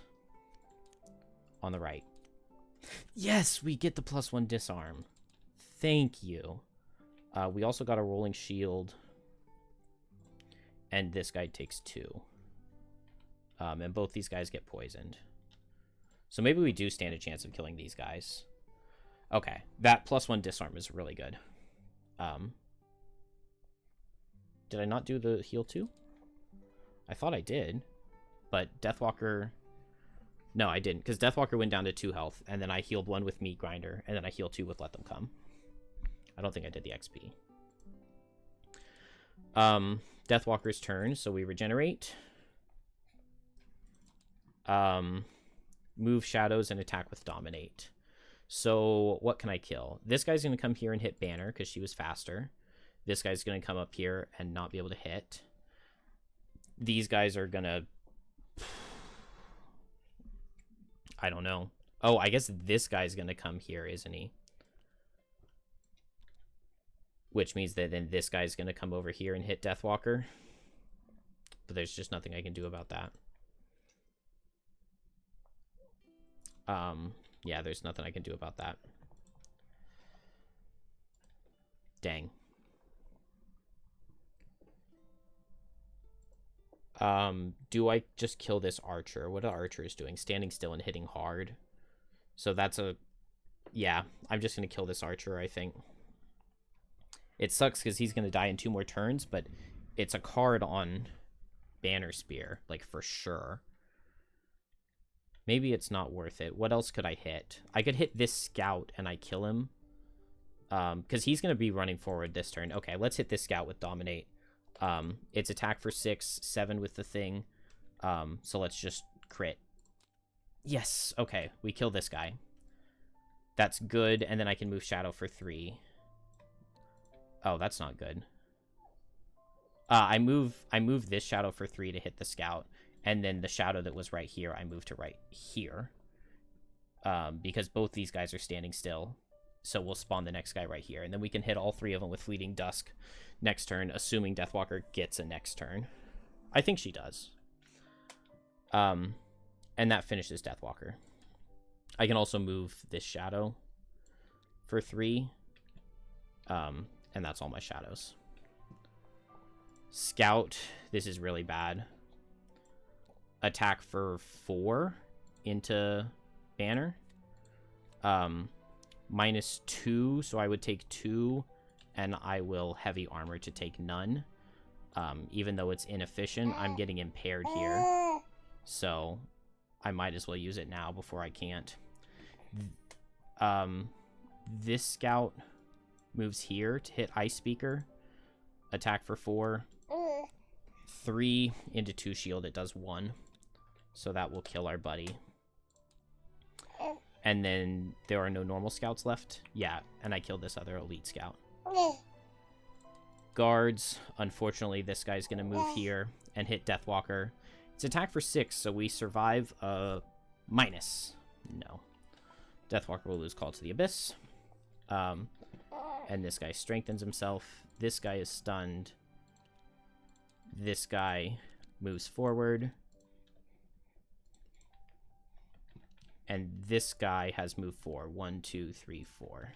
on the right. Yes, we get the +1 disarm. Thank you. We also got a rolling shield. And this guy takes 2. And both these guys get poisoned. So maybe we do stand a chance of killing these guys. Okay, that +1 disarm is really good. Did I not do the heal 2? I thought I did. But Deathwalker... No, I didn't, because Deathwalker went down to 2 health, and then I healed 1 with Meat Grinder, and then I healed 2 with Let Them Come. I don't think I did the XP. Deathwalker's turn, so we regenerate. Move shadows and attack with Dominate. So what can I kill? This guy's going to come here and hit Banner, because she was faster. This guy's going to come up here and not be able to hit. These guys are going to... I don't know. Oh, I guess this guy's going to come here, isn't he? Which means that then this guy's going to come over here and hit Deathwalker. But there's just nothing I can do about that. Yeah, there's nothing I can do about that. Dang. Do I just kill this archer? What are archers doing? Standing still and hitting hard. So that's a... Yeah, I'm just going to kill this archer, I think. It sucks because he's going to die in 2 more turns, but it's a card on Banner Spear, like, for sure. Maybe it's not worth it. What else could I hit? I could hit this scout and I kill him. Because he's going to be running forward this turn. Okay, let's hit this scout with Dominate. It's attack for 6, 7 with the thing. So let's just crit. Yes, okay, we kill this guy. That's good, and then I can move Shadow for 3. Oh, that's not good. I move this Shadow for 3 to hit the scout, and then the Shadow that was right here, I move to right here. Because both these guys are standing still. So we'll spawn the next guy right here, and then we can hit all 3 of them with Fleeting Dusk next turn, assuming Deathwalker gets a next turn. I think she does. And that finishes Deathwalker. I can also move this Shadow for 3. And that's all my shadows. Scout, this is really bad. Attack for 4 into Banner. -2, so I would take 2, and I will Heavy Armor to take none. Even though it's inefficient, I'm getting impaired here. So I might as well use it now before I can't. This scout moves here to hit Ice Speaker. Attack for 4. 3 into 2 shield, it does 1. So that will kill our buddy. And then there are no normal scouts left. Yeah, and I killed this other elite scout. Guards. Unfortunately, this guy's going to move here and hit Deathwalker. It's attack for 6, so we survive a minus. No. Deathwalker will lose Call to the Abyss. And this guy strengthens himself. This guy is stunned. This guy moves forward. And this guy has moved 4. 1, 2, 3, 4.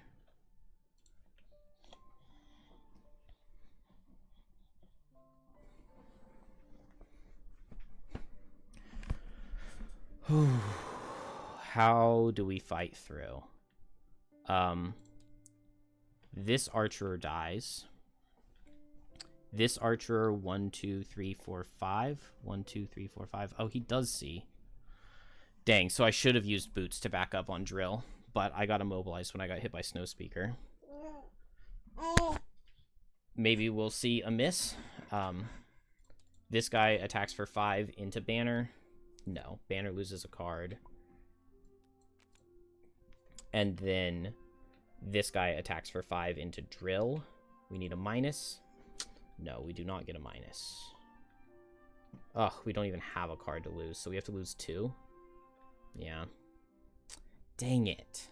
How do we fight through? This archer dies. This archer, 1, 2, 3, 4, 5. 1, 2, 3, 4, 5. Oh, he does see. Dang, so I should have used boots to back up on drill, but I got immobilized when I got hit by Snowspeaker. Maybe we'll see a miss. This guy attacks for 5 into Banner. No, Banner loses a card. And then this guy attacks for 5 into Drill. We need a minus. No, we do not get a minus. Ugh, we don't even have a card to lose, so we have to lose 2. Yeah. Dang it.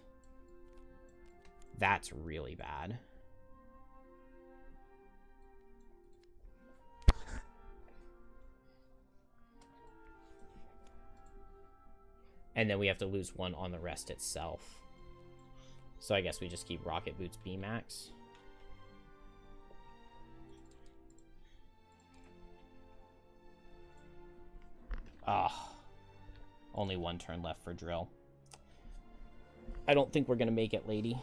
That's really bad. And then we have to lose 1 on the rest itself. So I guess we just keep Rocket Boots B-Max. Ah. Only 1 turn left for Drill. I don't think we're gonna make it, lady.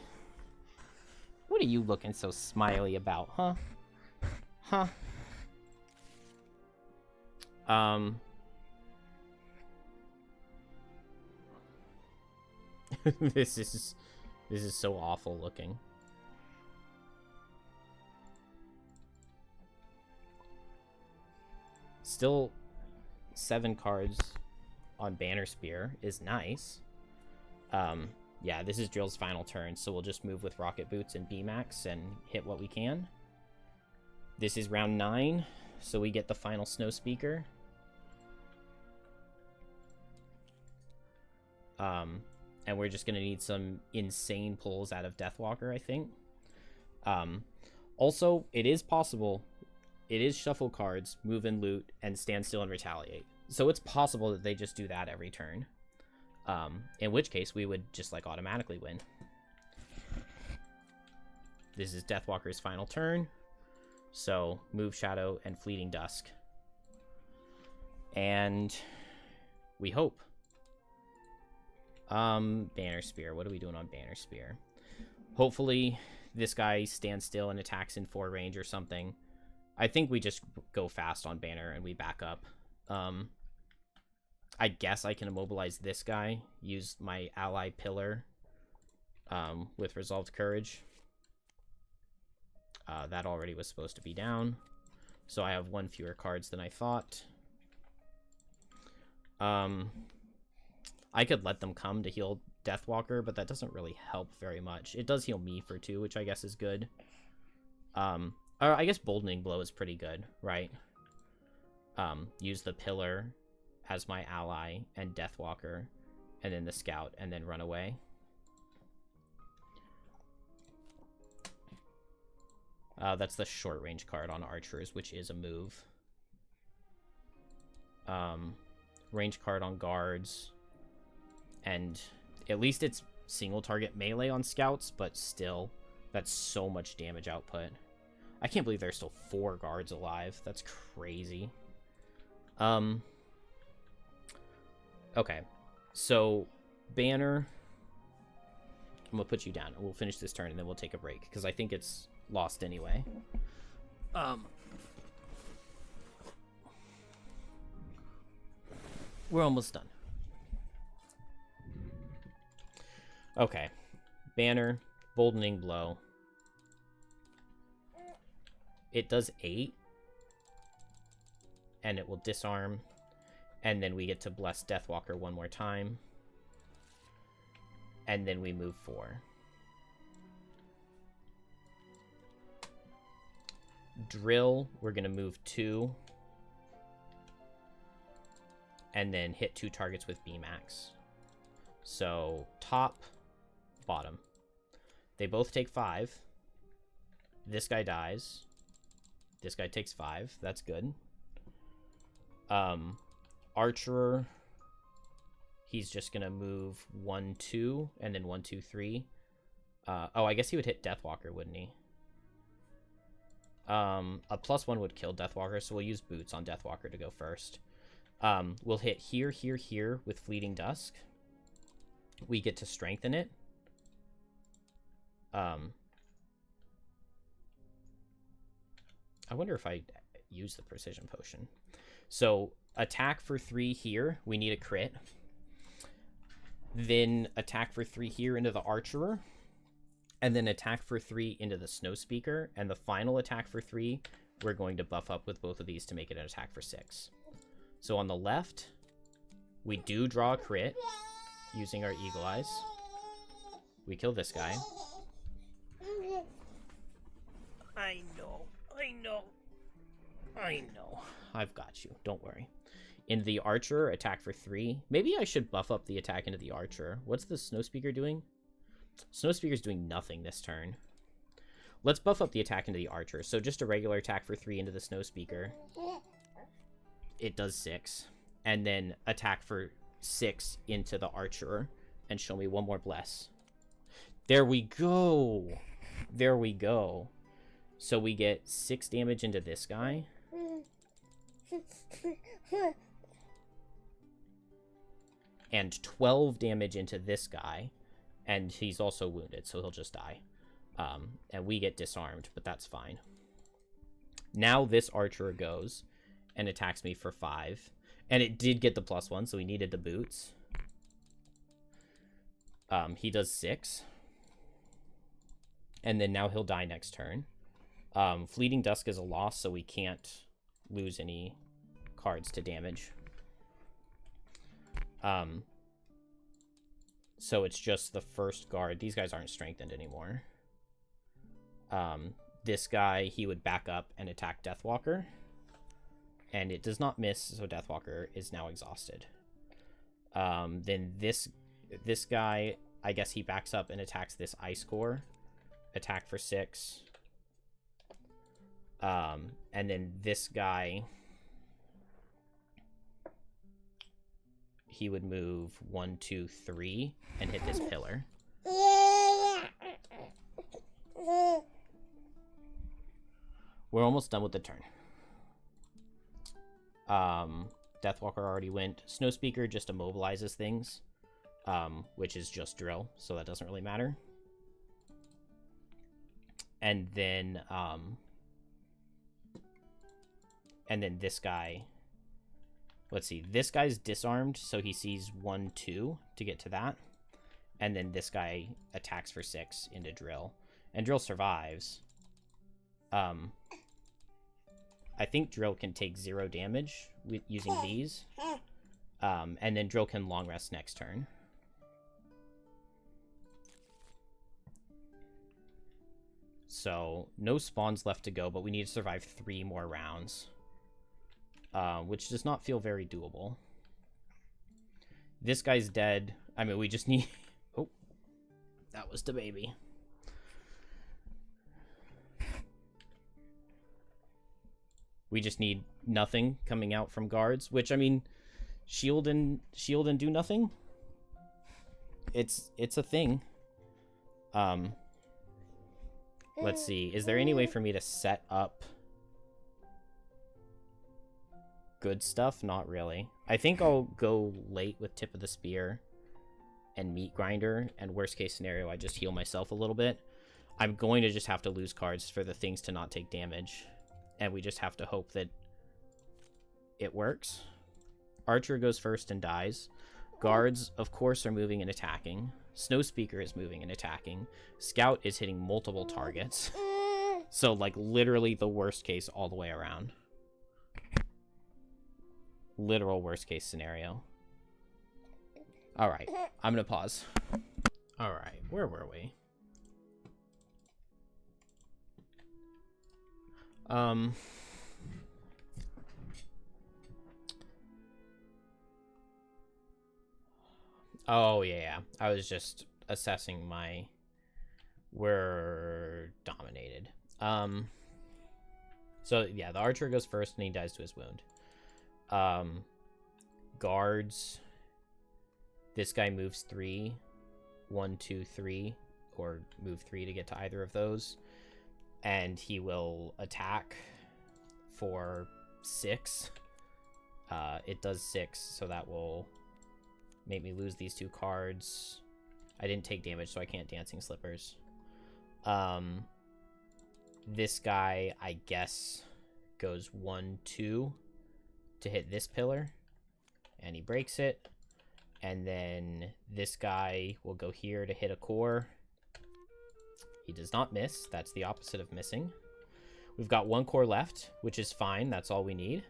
What are you looking so smiley about, huh? Huh? This is so awful looking. Still 7 cards on Banner Spear is nice. Yeah, this is Drill's final turn, so we'll just move with Rocket Boots and B-Max and hit what we can. This is round 9, so we get the final Snowspeaker. And we're just going to need some insane pulls out of Deathwalker, I think. Also, it is possible. It is shuffle cards, move and loot, and stand still and retaliate. So it's possible that they just do that every turn. In which case, we would just, like, automatically win. This is Deathwalker's final turn. So, move Shadow and Fleeting Dusk. And we hope. Banner Spear. What are we doing on Banner Spear? Hopefully, this guy stands still and attacks in 4 range or something. I think we just go fast on Banner and we back up. I guess I can immobilize this guy, use my ally pillar with Resolved Courage. That already was supposed to be down. So I have one fewer cards than I thought. I could let them come to heal Deathwalker, but that doesn't really help very much. It does heal me for 2, which I guess is good. Or I guess Boldening Blow is pretty good, right? Use the pillar as my ally and Deathwalker, and then the Scout, and then run away. That's the short range card on archers, which is a move. Range card on guards. And at least it's single target melee on scouts, but still, that's so much damage output. I can't believe there's still 4 guards alive. That's crazy. Okay. So, Banner, I'm gonna put you down. We'll finish this turn, and then we'll take a break, because I think it's lost anyway. We're almost done. Okay. Banner, Boldening Blow. It does 8. And it will disarm. And then we get to bless Deathwalker one more time. And then we move 4. Drill, we're going to move 2. And then hit 2 targets with B-Max. So, top, bottom. They both take 5. This guy dies. This guy takes 5. That's good. Archer, he's just going to move 1, 2, and then 1, 2, 3. Oh, I guess he would hit Deathwalker, wouldn't he? A +1 would kill Deathwalker, so we'll use Boots on Deathwalker to go first. We'll hit here, here, here with Fleeting Dusk. We get to strengthen it. I wonder if I use the Precision Potion. So, attack for 3 here. We need a crit. Then attack for 3 here into the Archerer. And then attack for 3 into the Snow Speaker. And the final attack for 3, we're going to buff up with both of these to make it an attack for 6. So on the left, we do draw a crit using our Eagle Eyes. We kill this guy. I know. I've got you. Don't worry. In the Archer, attack for 3. Maybe I should buff up the attack into the Archer. What's the Snow Speaker doing? Snow Speaker's doing nothing this turn. Let's buff up the attack into the Archer. So just a regular attack for 3 into the Snow Speaker. It does 6. And then attack for 6 into the Archer. And show me one more bless. There we go. There we go. So we get 6 damage into this guy. And 12 damage into this guy. And he's also wounded, so he'll just die. And we get disarmed, but that's fine. Now this Archer goes and attacks me for 5. And it did get the +1, so he needed the boots. He does 6. And then now he'll die next turn. Fleeting Dusk is a loss, so we can't lose any cards to damage. So it's just the first guard. These guys aren't strengthened anymore. This guy, he would back up and attack Deathwalker. And it does not miss, so Deathwalker is now exhausted. Then this guy, I guess he backs up and attacks this Ice Core. Attack for 6. And then this guy, he would move 1, 2, 3 and hit this pillar. We're almost done with the turn. Deathwalker already went. Snowspeaker just immobilizes things, which is just drill, so that doesn't really matter. And then this guy, Let's see. This guy's disarmed, so he sees 1, 2 to get to that. And then this guy attacks for 6 into Drill. And Drill survives. I think Drill can take 0 damage with using these. And then Drill can long rest next turn. So, no spawns left to go, but we need to survive 3 more rounds. Which does not feel very doable. This guy's dead. I mean, we just need... Oh, that was the baby. We just need nothing coming out from guards, which, I mean, shield and do nothing. It's a thing. Let's see. Is there any way for me to set up good stuff? Not really. I think I'll go late with Tip of the Spear and Meat Grinder, and worst case scenario, I just heal myself a little bit. I'm going to just have to lose cards for the things to not take damage, and we just have to hope that it works. Archer goes first and dies. Guards, of course, are moving and attacking. Snow Speaker is moving and attacking. Scout is hitting multiple targets. So, like, literally the worst case all the way around. Literal worst case scenario. Alright, I'm gonna pause. Alright, where were we? Oh, yeah. I was just assessing my... We're dominated. So, yeah, the Archer goes first and he dies to his wound. Guards. This guy moves 3. 1, 2, 3. Or move 3 to get to either of those. And he will attack for 6. It does 6, so that will make me lose these 2 cards. I didn't take damage, so I can't Dancing Slippers. This guy, I guess, goes 1, 2 to hit this pillar, and he breaks it. And then this guy will go here to hit a core. He does not miss. That's the opposite of missing. We've got 1 core left, which is fine. That's all we need.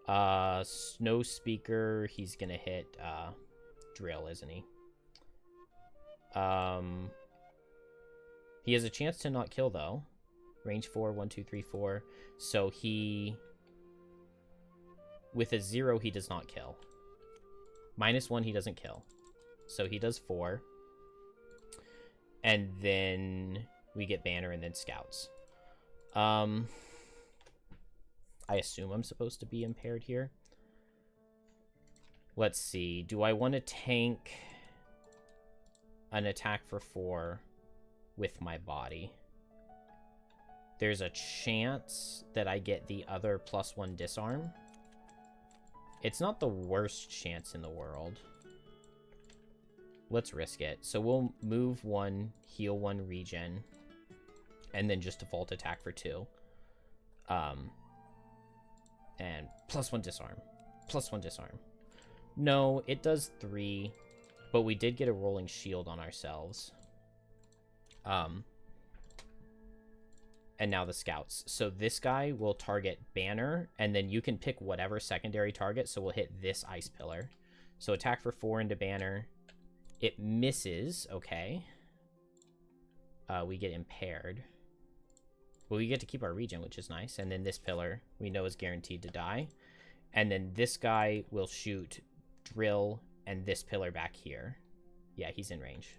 Snow Speaker, he's gonna hit Drill, isn't he? He has a chance to not kill, though. Range 4, 1, 2, 3, 4. So he... With a 0, he does not kill. -1, he doesn't kill. So he does 4. And then we get Banner and then Scouts. I assume I'm supposed to be impaired here. Let's see. Do I want to tank an attack for 4 with my body? There's a chance that I get the other +1 disarm. It's not the worst chance in the world. Let's risk it. So we'll move 1, heal 1, regen, and then just default attack for 2. And +1 disarm. +1 disarm. No, it does 3, but we did get a rolling shield on ourselves. And now the Scouts. So this guy will target Banner, and then you can pick whatever secondary target, so we'll hit this Ice Pillar. So attack for 4 into Banner. It misses, okay. We get impaired. But we get to keep our regen, which is nice. And then this pillar, we know is guaranteed to die. And then this guy will shoot Drill and this pillar back here. Yeah, he's in range.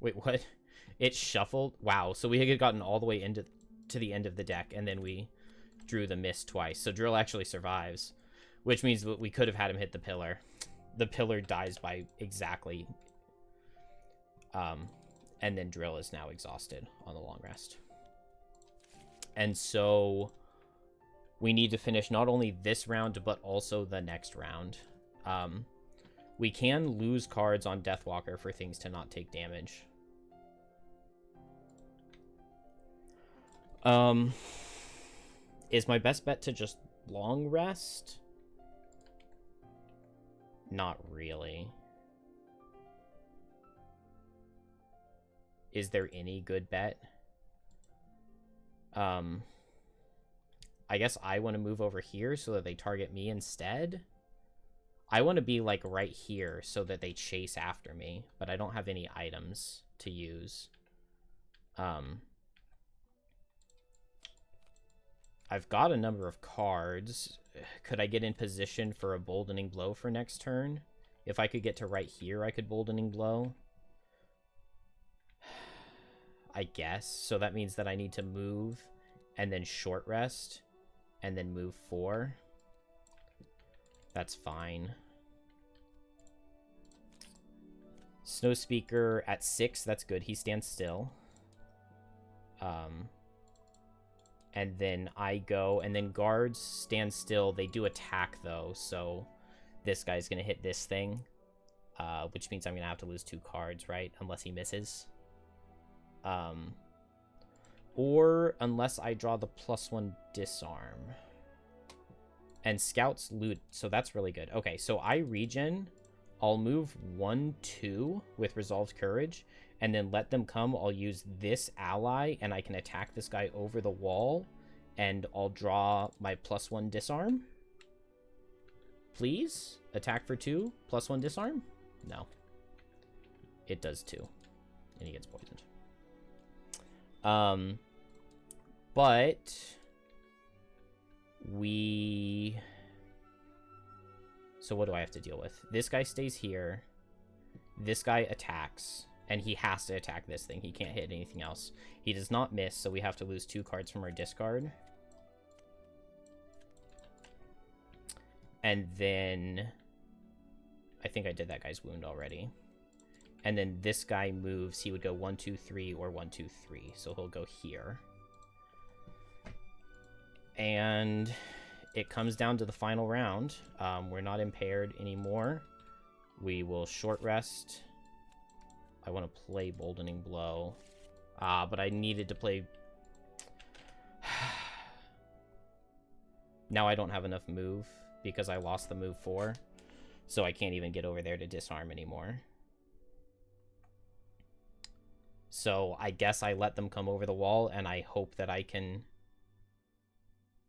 Wait, what? It shuffled? Wow, so we had gotten all the way to the end of the deck, and then we drew the miss twice. So Drill actually survives, which means that we could have had him hit the pillar. The pillar dies by exactly. And then Drill is now exhausted on the long rest. And so we need to finish not only this round, but also the next round. We can lose cards on Deathwalker for things to not take damage. Um, is my best bet to just long rest? Not really. Is there any good bet? I guess I want to move over here so that they target me instead. I want to be, like, right here so that they chase after me, but I don't have any items to use. I've got a number of cards. Could I get in position for a Boldening Blow for next turn? If I could get to right here, I could Boldening Blow. I guess. So that means that I need to move and then short rest and then move 4. That's fine. Snow Speaker at 6. That's good. He stands still. And then I go, and then guards stand still. They do attack, though, so this guy's going to hit this thing, which means I'm going to have to lose 2 cards, right? Unless he misses. Or unless I draw the +1 disarm. And scouts loot, so that's really good. Okay, so I regen. I'll move 1-2 with Resolved Courage, and then let them come. I'll use this ally, and I can attack this guy over the wall, and I'll draw my +1 disarm. Please? Attack for 2, +1 disarm? No. It does 2, and he gets poisoned. But we... So what do I have to deal with? This guy stays here. This guy attacks. And he has to attack this thing. He can't hit anything else. He does not miss, so we have to lose 2 cards from our discard. And then... I think I did that guy's wound already. And then this guy moves. He would go 1, 2, 3, or 1, 2, 3. So he'll go here. And it comes down to the final round. We're not impaired anymore. We will short rest. I want to play Boldening Blow. But I needed to play... Now I don't have enough move because I lost the move 4. So I can't even get over there to disarm anymore. So I guess I let them come over the wall, and I hope that I can...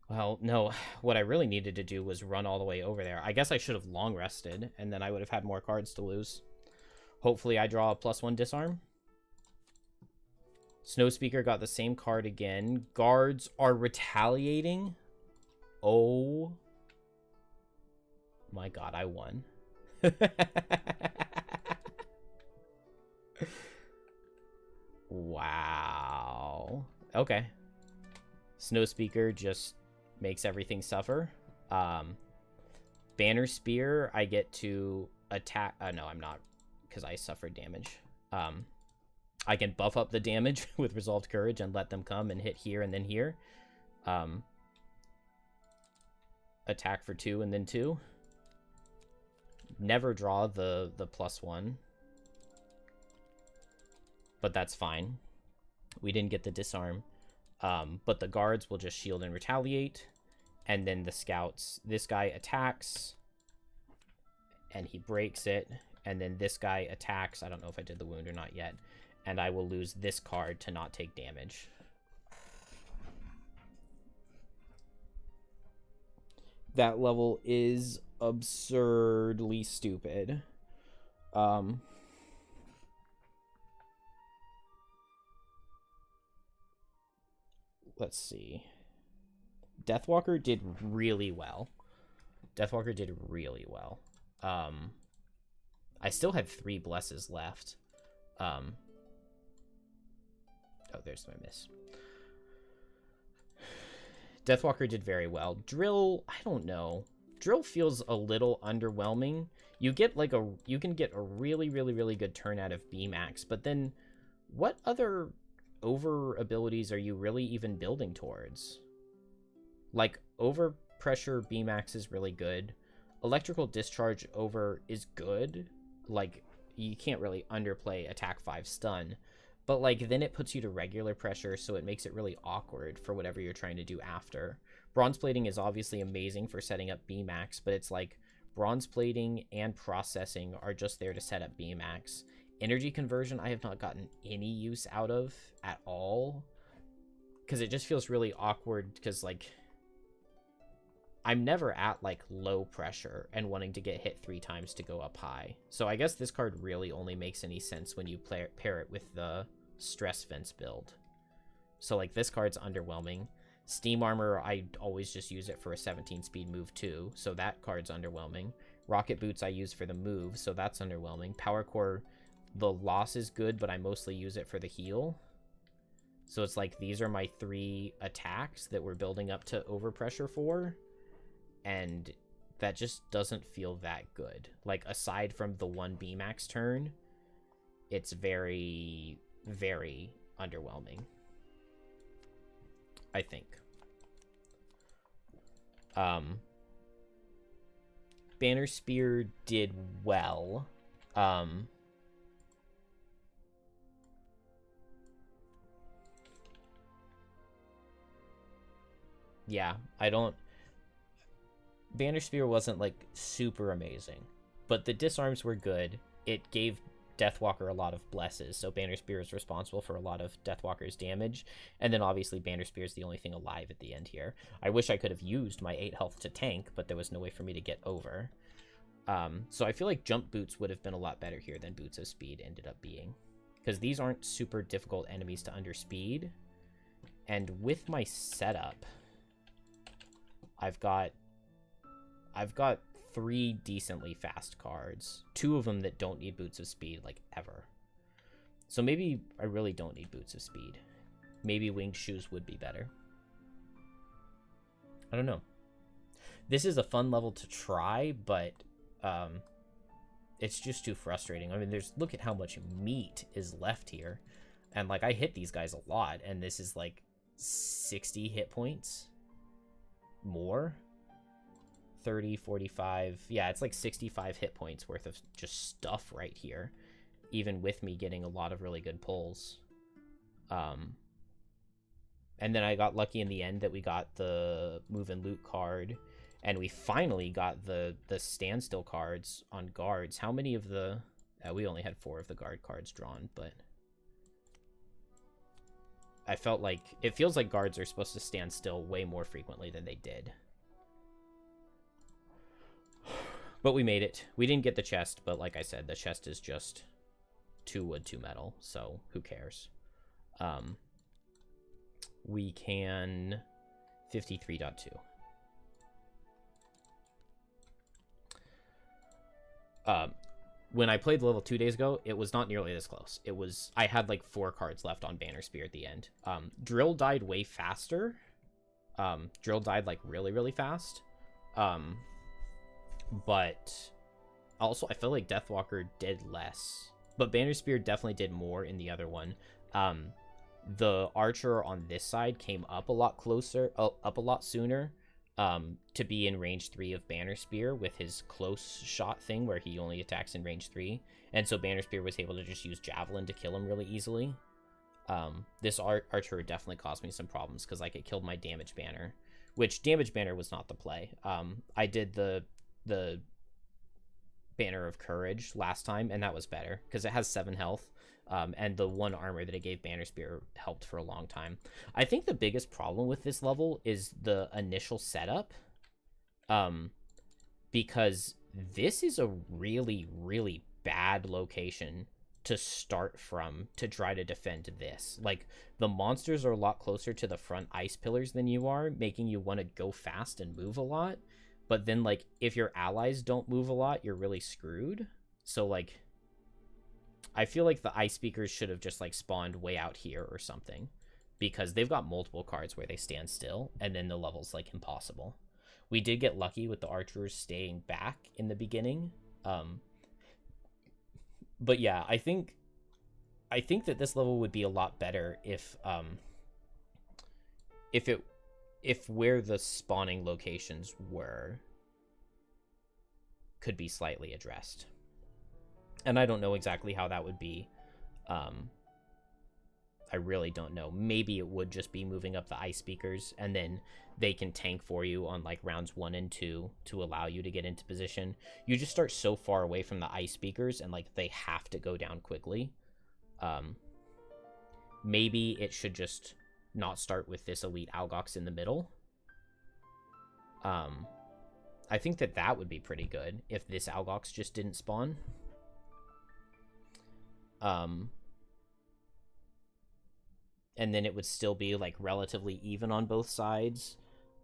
Well, no, what I really needed to do was run all the way over there. I guess I should have long rested, and then I would have had more cards to lose. Hopefully I draw a +1 disarm. Snowspeaker got the same card again. Guards are retaliating. Oh my god, I won. Wow. Okay. Snowspeaker just makes everything suffer. Banner Spear, I get to attack... no, I'm not, because I suffered damage. I can buff up the damage with Resolved Courage and let them come and hit here and then here. Attack for 2 and then 2. Never draw the +1. But that's fine. We didn't get the disarm. But the guards will just shield and retaliate. And then the scouts, this guy attacks. And he breaks it. And then this guy attacks. I don't know if I did the wound or not yet. And I will lose this card to not take damage. That level is absurdly stupid. Let's see. Deathwalker did really well. Deathwalker did really well. I still had 3 blesses left. Oh, there's my miss. Deathwalker did very well. Drill, I don't know. Drill feels a little underwhelming. You get like you can get a really, really, really good turn out of B-Max, but then what other over abilities are you really even building towards? Like, overpressure B-Max is really good. Electrical Discharge over is good. Like, you can't really underplay attack 5 stun. But, like, then it puts you to regular pressure, so it makes it really awkward for whatever you're trying to do after. Bronze plating is obviously amazing for setting up Bmax, but it's like bronze plating and processing are just there to set up Bmax. Energy conversion I have not gotten any use out of at all, because it just feels really awkward, because, like, I'm never at, like, low pressure and wanting to get hit 3 times to go up high. So I guess this card really only makes any sense when you pair it with the Stress Fence build. So, like, this card's underwhelming. Steam Armor, I always just use it for a 17 speed move too, so that card's underwhelming. Rocket Boots I use for the move, so that's underwhelming. Power Core, the loss is good, but I mostly use it for the heal. So it's like, these are my 3 attacks that we're building up to overpressure for, and that just doesn't feel that good. Like, aside from the 1 Bmax turn, it's very, very underwhelming, I think. Banner Spear did well. Yeah, Banner Spear wasn't, like, super amazing, but the disarms were good. It gave Deathwalker a lot of blesses, so Banner Spear is responsible for a lot of Deathwalker's damage, and then obviously Banner Spear is the only thing alive at the end here. I wish I could have used my 8 health to tank, but there was no way for me to get over. So I feel like Jump Boots would have been a lot better here than Boots of Speed ended up being, because these aren't super difficult enemies to underspeed, and with my setup, I've got 3 decently fast cards. 2 of them that don't need Boots of Speed, like, ever. So maybe I really don't need Boots of Speed. Maybe Winged Shoes would be better. I don't know. This is a fun level to try, but it's just too frustrating. I mean, look at how much meat is left here. And, like, I hit these guys a lot, and this is, like, 60 hit points more. 30, 45, yeah, it's like 65 hit points worth of just stuff right here, even with me getting a lot of really good pulls. And then I got lucky in the end that we got the move and loot card, and we finally got the standstill cards on guards. How many of the... we only had 4 of the guard cards drawn, but I felt like... It feels like guards are supposed to stand still way more frequently than they did. But we made it. We didn't get the chest, but like I said, the chest is just 2 wood, 2 metal, so who cares? We can 53.2. When I played the level 2 days ago, it was not nearly this close. I had like 4 cards left on Banner Spear at the end. Drill died way faster. Drill died like really, really fast. But also I feel like Deathwalker did less, but Banner Spear definitely did more in the other one. The archer on this side came up a lot closer, up a lot sooner, to be in range 3 of Banner Spear with his close shot thing where he only attacks in range 3, and so Banner Spear was able to just use Javelin to kill him really easily. This archer definitely caused me some problems because like it killed my damage banner, which damage banner was not the play. I did the Banner of Courage last time, and that was better because it has 7 health, and the 1 armor that it gave Banner Spear helped for a long time. I think the biggest problem with this level is the initial setup, because this is a really, really bad location to start from to try to defend this. Like, the monsters are a lot closer to the front ice pillars than you are, making you want to go fast and move a lot. But then, like, if your allies don't move a lot, you're really screwed. So, like, I feel like the ice speakers should have just, like, spawned way out here or something. Because they've got multiple cards where they stand still, and then the level's, like, impossible. We did get lucky with the archers staying back in the beginning. But yeah, I think that this level would be a lot better if where the spawning locations could be slightly addressed. And I don't know exactly how that would be. I really don't know. Maybe it would just be moving up the ice speakers, and then they can tank for you on like rounds 1 and 2 to allow you to get into position. You just start so far away from the ice speakers, and like they have to go down quickly. Maybe it should just not start with this elite Algox in the middle. I think that would be pretty good if this Algox just didn't spawn. And then it would still be like relatively even on both sides.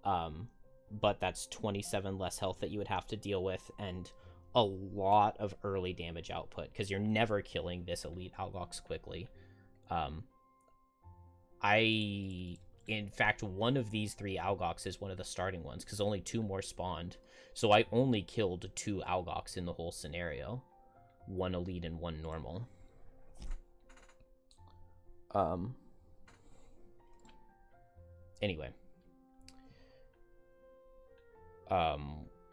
But that's 27 less health that you would have to deal with, and a lot of early damage output, because you're never killing this elite Algox quickly. In fact, one of these 3 Algox is one of the starting ones, because only 2 more spawned. So I only killed 2 Algox in the whole scenario. 1 elite and 1 normal. Anyway.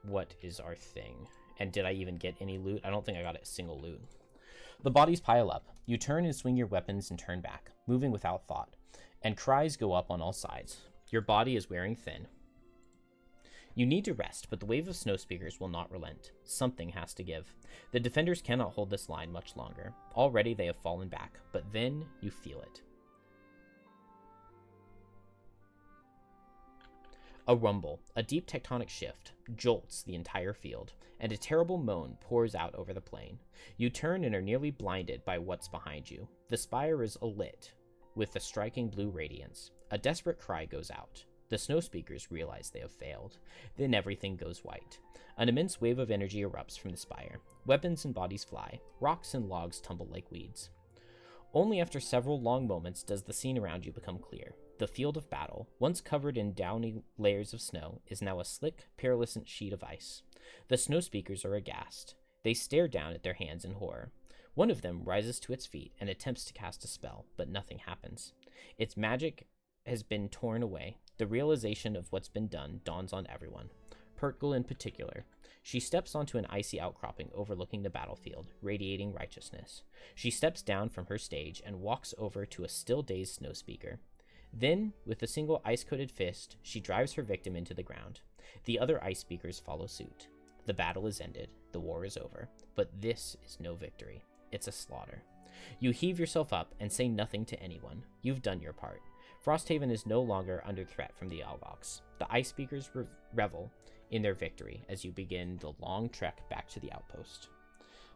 What is our thing? And did I even get any loot? I don't think I got a single loot. The bodies pile up. You turn and swing your weapons and turn back, moving without thought. And cries go up on all sides. Your body is wearing thin. You need to rest, but the wave of snow speakers will not relent. Something has to give. The defenders cannot hold this line much longer. Already they have fallen back, but then you feel it. A rumble, a deep tectonic shift, jolts the entire field, and a terrible moan pours out over the plain. You turn and are nearly blinded by what's behind you. The spire is alit with a striking blue radiance. A desperate cry goes out. The snow speakers realize they have failed. Then everything goes white. An immense wave of energy erupts from the spire. Weapons and bodies fly. Rocks and logs tumble like weeds. Only after several long moments does the scene around you become clear. The field of battle, once covered in downy layers of snow, is now a slick, pearlescent sheet of ice. The snow speakers are aghast. They stare down at their hands in horror. One of them rises to its feet and attempts to cast a spell, but nothing happens. Its magic has been torn away. The realization of what's been done dawns on everyone. Pertgal in particular. She steps onto an icy outcropping overlooking the battlefield, radiating righteousness. She steps down from her stage and walks over to a still dazed snow speaker. Then, with a single ice-coated fist, she drives her victim into the ground. The other ice speakers follow suit. The battle is ended. The war is over. But this is no victory. It's a slaughter. You heave yourself up and say nothing to anyone. You've done your part. Frosthaven is no longer under threat from the Algox. The ice speakers revel in their victory as you begin the long trek back to the outpost.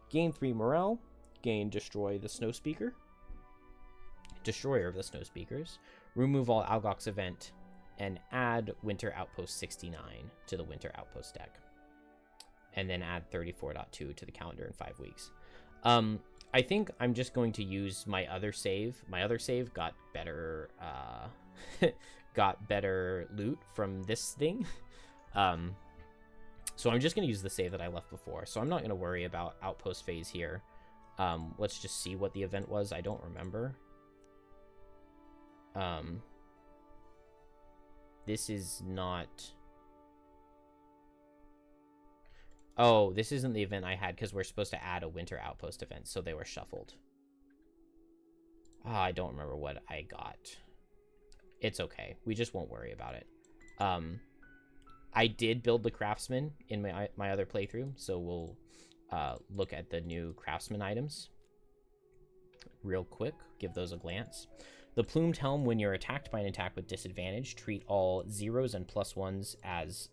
Gain 3 morale. Gain Destroyer of the Snow Speakers. Remove all Algox event, and add Winter Outpost 69 to the Winter Outpost deck. And then add 34.2 to the calendar in 5 weeks. I think I'm just going to use my other save. My other save got better, got better loot from this thing. So I'm just going to use the save that I left before. So I'm not going to worry about Outpost phase here. Let's just see what the event was. I don't remember. This is not... Oh, this isn't the event I had because we're supposed to add a Winter Outpost event, so they were shuffled. I don't remember what I got. It's okay. We just won't worry about it. I did build the Craftsman in my other playthrough, so we'll look at the new Craftsman items real quick. Give those a glance. The Plumed Helm, when you're attacked by an attack with disadvantage, treat all 0s and +1s as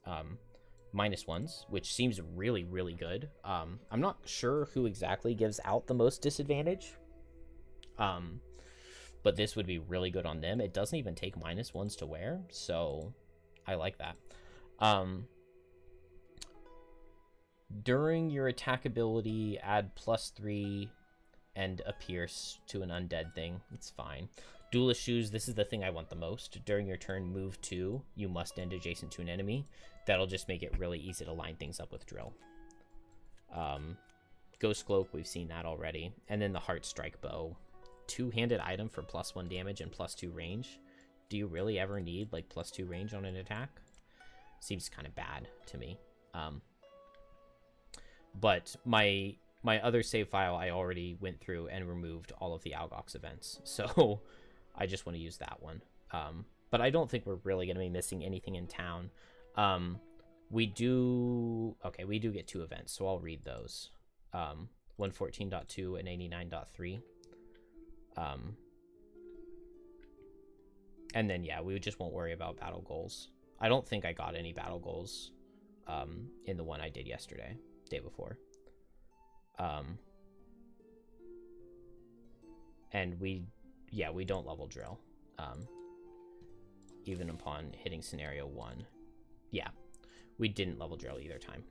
-1s, which seems really, really good. I'm not sure who exactly gives out the most disadvantage, but this would be really good on them. It doesn't even take -1s to wear, so I like that. During your attack ability, add +3 and a pierce to an undead thing. It's fine. Duelist Shoes, this is the thing I want the most. During your turn, move 2. You must end adjacent to an enemy. That'll just make it really easy to line things up with Drill. Ghost Cloak, we've seen that already. And then the Heart Strike Bow. 2-handed item for +1 damage and +2 range. Do you really ever need like +2 range on an attack? Seems kind of bad to me. But my other save file, I already went through and removed all of the Algox events. So I just want to use that one. But I don't think we're really going to be missing anything in town. We do get 2 events, so I'll read those. 114.2 and 89.3. And then, yeah, we just won't worry about battle goals. I don't think I got any battle goals in the one I did yesterday, day before. And we don't level drill. Even upon hitting scenario 1. Yeah, we didn't level drill either time.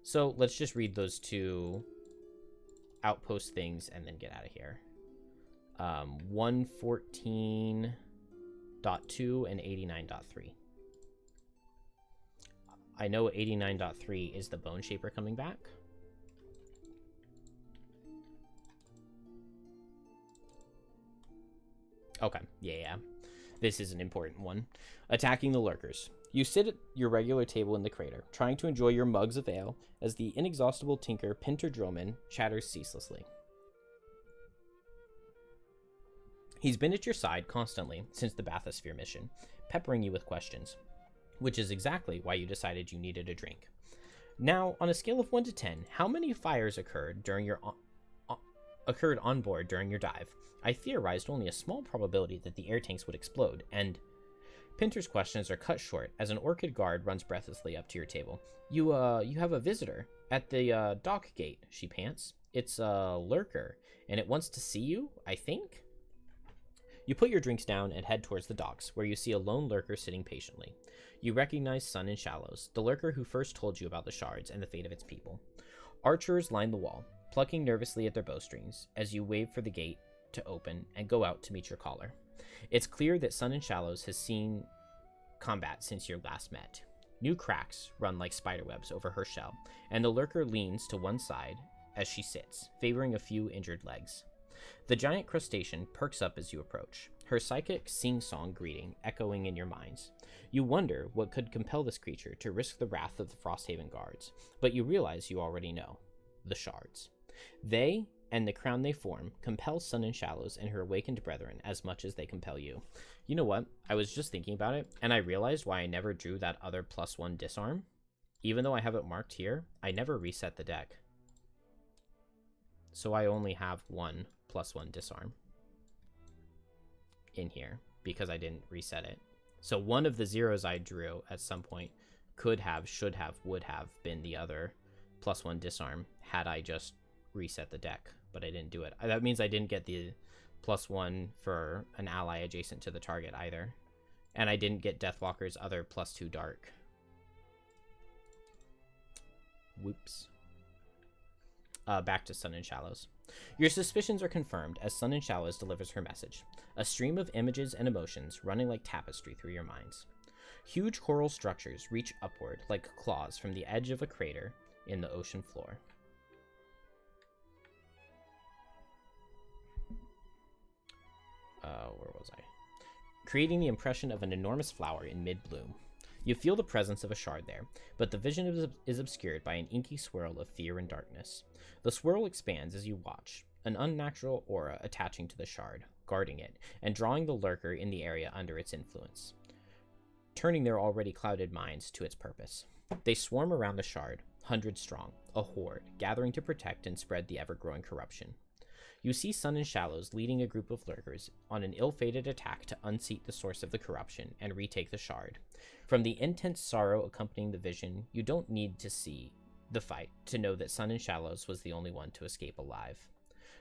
So let's just read those 2 outpost things and then get out of here. 114.2 and 89.3. I know 89.3 is the Bone Shaper coming back. Okay, yeah. This is an important one. Attacking the lurkers. You sit at your regular table in the crater, trying to enjoy your mugs of ale as the inexhaustible tinker Pinter Droman chatters ceaselessly. He's been at your side constantly since the bathysphere mission, peppering you with questions, which is exactly why you decided you needed a drink. Now, on a scale of 1 to 10, how many fires occurred on board during your dive? I theorized only a small probability that the air tanks would explode, and Pinter's questions are cut short as an orchid guard runs breathlessly up to your table. You have a visitor at the dock gate, she pants. It's a lurker, and it wants to see you, I think? You put your drinks down and head towards the docks, where you see a lone lurker sitting patiently. You recognize Sun in Shallows, the lurker who first told you about the shards and the fate of its people. Archers line the wall, plucking nervously at their bowstrings, as you wave for the gate to open and go out to meet your caller. It's clear that Sun in Shallows has seen combat since you last met. New cracks run like spiderwebs over her shell, and the lurker leans to one side as she sits, favoring a few injured legs. The giant crustacean perks up as you approach, her psychic sing-song greeting echoing in your minds. You wonder what could compel this creature to risk the wrath of the Frosthaven guards, but you realize you already know. The shards. They, and the crown they form, compel Sun in Shallows and her awakened brethren as much as they compel you. You know what? I was just thinking about it, and I realized why I never drew that other +1 disarm. Even though I have it marked here, I never reset the deck. So I only have one +1 disarm in here because I didn't reset it. So one of the zeros I drew at some point could have, should have, would have been the other +1 disarm had I just reset the deck, but I didn't do it. That means I didn't get the +1 for an ally adjacent to the target either. And I didn't get Deathwalker's other +2 dark. Whoops. Back to Sun in Shallows. Your suspicions are confirmed as Sun in Shallows delivers her message, a stream of images and emotions running like tapestry through your minds. Huge coral structures reach upward like claws from the edge of a crater in the ocean floor. Where was I? Creating the impression of an enormous flower in mid-bloom. You feel the presence of a shard there, but the vision is obscured by an inky swirl of fear and darkness. The swirl expands as you watch, an unnatural aura attaching to the shard, guarding it, and drawing the lurker in the area under its influence, turning their already clouded minds to its purpose. They swarm around the shard, 100 strong, a horde, gathering to protect and spread the ever-growing corruption. You see Sun in Shallows leading a group of lurkers on an ill-fated attack to unseat the source of the corruption and retake the shard. From the intense sorrow accompanying the vision, you don't need to see the fight to know that Sun in Shallows was the only one to escape alive.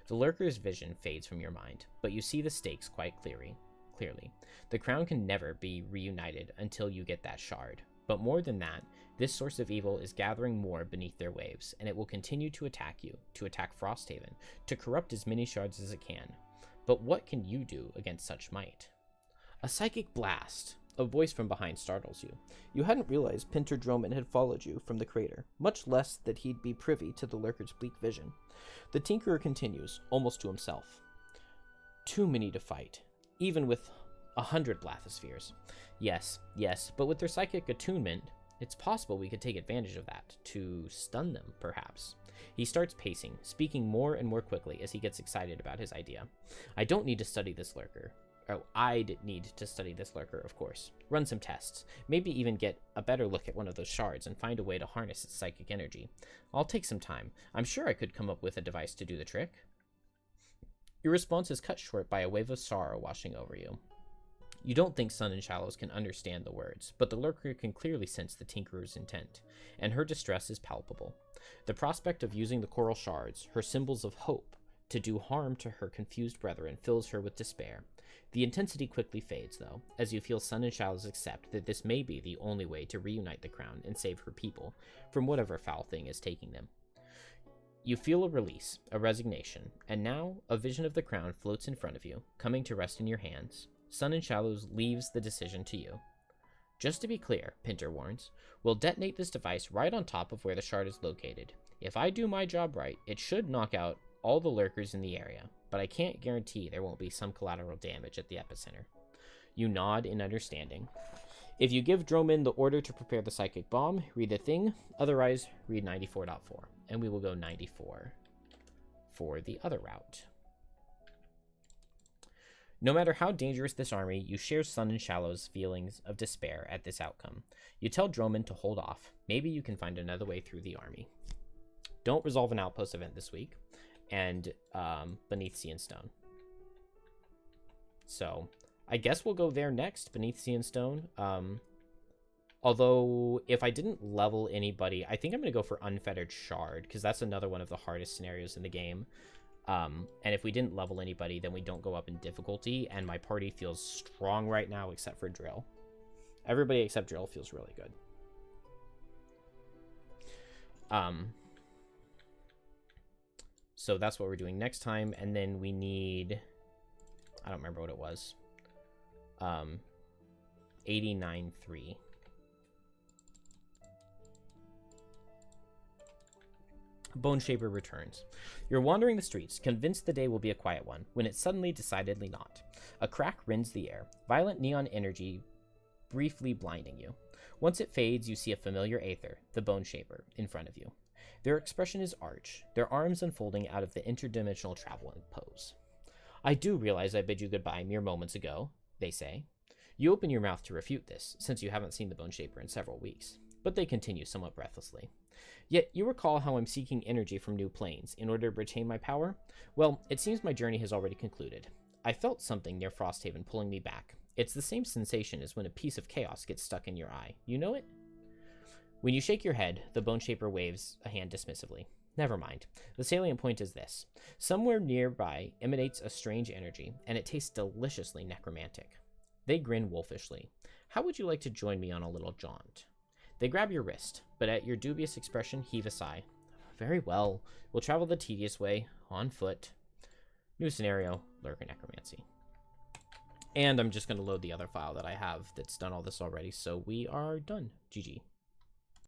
The lurker's vision fades from your mind, but you see the stakes quite clearly. The crown can never be reunited until you get that shard. But more than that, this source of evil is gathering more beneath their waves, and it will continue to attack you, to attack Frosthaven, to corrupt as many shards as it can. But what can you do against such might? A psychic blast! A voice from behind startles you. You hadn't realized Pinter Droman had followed you from the crater, much less that he'd be privy to the lurker's bleak vision. The Tinkerer continues, almost to himself. Too many to fight, even with 100 bathyspheres. Yes, but with their psychic attunement, it's possible we could take advantage of that, to stun them, perhaps. He starts pacing, speaking more and more quickly as he gets excited about his idea. I don't need to study this lurker. Oh, I'd need to study this lurker, of course. Run some tests. Maybe even get a better look at one of those shards and find a way to harness its psychic energy. I'll take some time. I'm sure I could come up with a device to do the trick. Your response is cut short by a wave of sorrow washing over you. You don't think Sun and Shallows can understand the words, but the lurker can clearly sense the Tinkerer's intent, and her distress is palpable. The prospect of using the coral shards, her symbols of hope, to do harm to her confused brethren fills her with despair. The intensity quickly fades, though, as you feel Sun and Shallows accept that this may be the only way to reunite the crown and save her people from whatever foul thing is taking them. You feel a release, a resignation, and now a vision of the crown floats in front of you, coming to rest in your hands. Sun and Shallows leaves the decision to you. Just to be clear, Pinter warns, we'll detonate this device right on top of where the shard is located. If I do my job right, it should knock out all the lurkers in the area, but I can't guarantee there won't be some collateral damage at the epicenter. You nod in understanding. If you give Droman the order to prepare the psychic bomb, read the thing, otherwise read 94.4, and we will go 94 for the other route. No matter how dangerous this army, you share Sun and Shallow's feelings of despair at this outcome. You tell Droman to hold off. Maybe you can find another way through the army. Don't resolve an Outpost event this week, and Beneath Sea and Stone. So, I guess we'll go there next, Beneath Sea and Stone. Although, if I didn't level anybody, I think I'm going to go for Unfettered Shard, because that's another one of the hardest scenarios in the game. And if we didn't level anybody, then we don't go up in difficulty, and my party feels strong right now except for Drill. Everybody except Drill feels really good. So that's what we're doing next time, and then we need... I don't remember what it was. 89.3. Bone Shaper returns. You're wandering the streets, convinced the day will be a quiet one, when it's suddenly decidedly not. A crack rends the air, violent neon energy briefly blinding you. Once it fades, you see a familiar Aether, the Bone Shaper, in front of you. Their expression is arch, their arms unfolding out of the interdimensional travel pose. I do realize I bid you goodbye mere moments ago, they say. You open your mouth to refute this, since you haven't seen the Bone Shaper in several weeks, but they continue somewhat breathlessly. Yet, you recall how I'm seeking energy from new planes in order to retain my power? Well, it seems my journey has already concluded. I felt something near Frosthaven pulling me back. It's the same sensation as when a piece of chaos gets stuck in your eye. You know it? When you shake your head, the Bone Shaper waves a hand dismissively. Never mind. The salient point is this. Somewhere nearby emanates a strange energy, and it tastes deliciously necromantic. They grin wolfishly. How would you like to join me on a little jaunt? They grab your wrist, but at your dubious expression, heave a sigh. Very well. We'll travel the tedious way, on foot. New scenario, Lurker Necromancy. And I'm just going to load the other file that I have that's done all this already, so we are done. GG.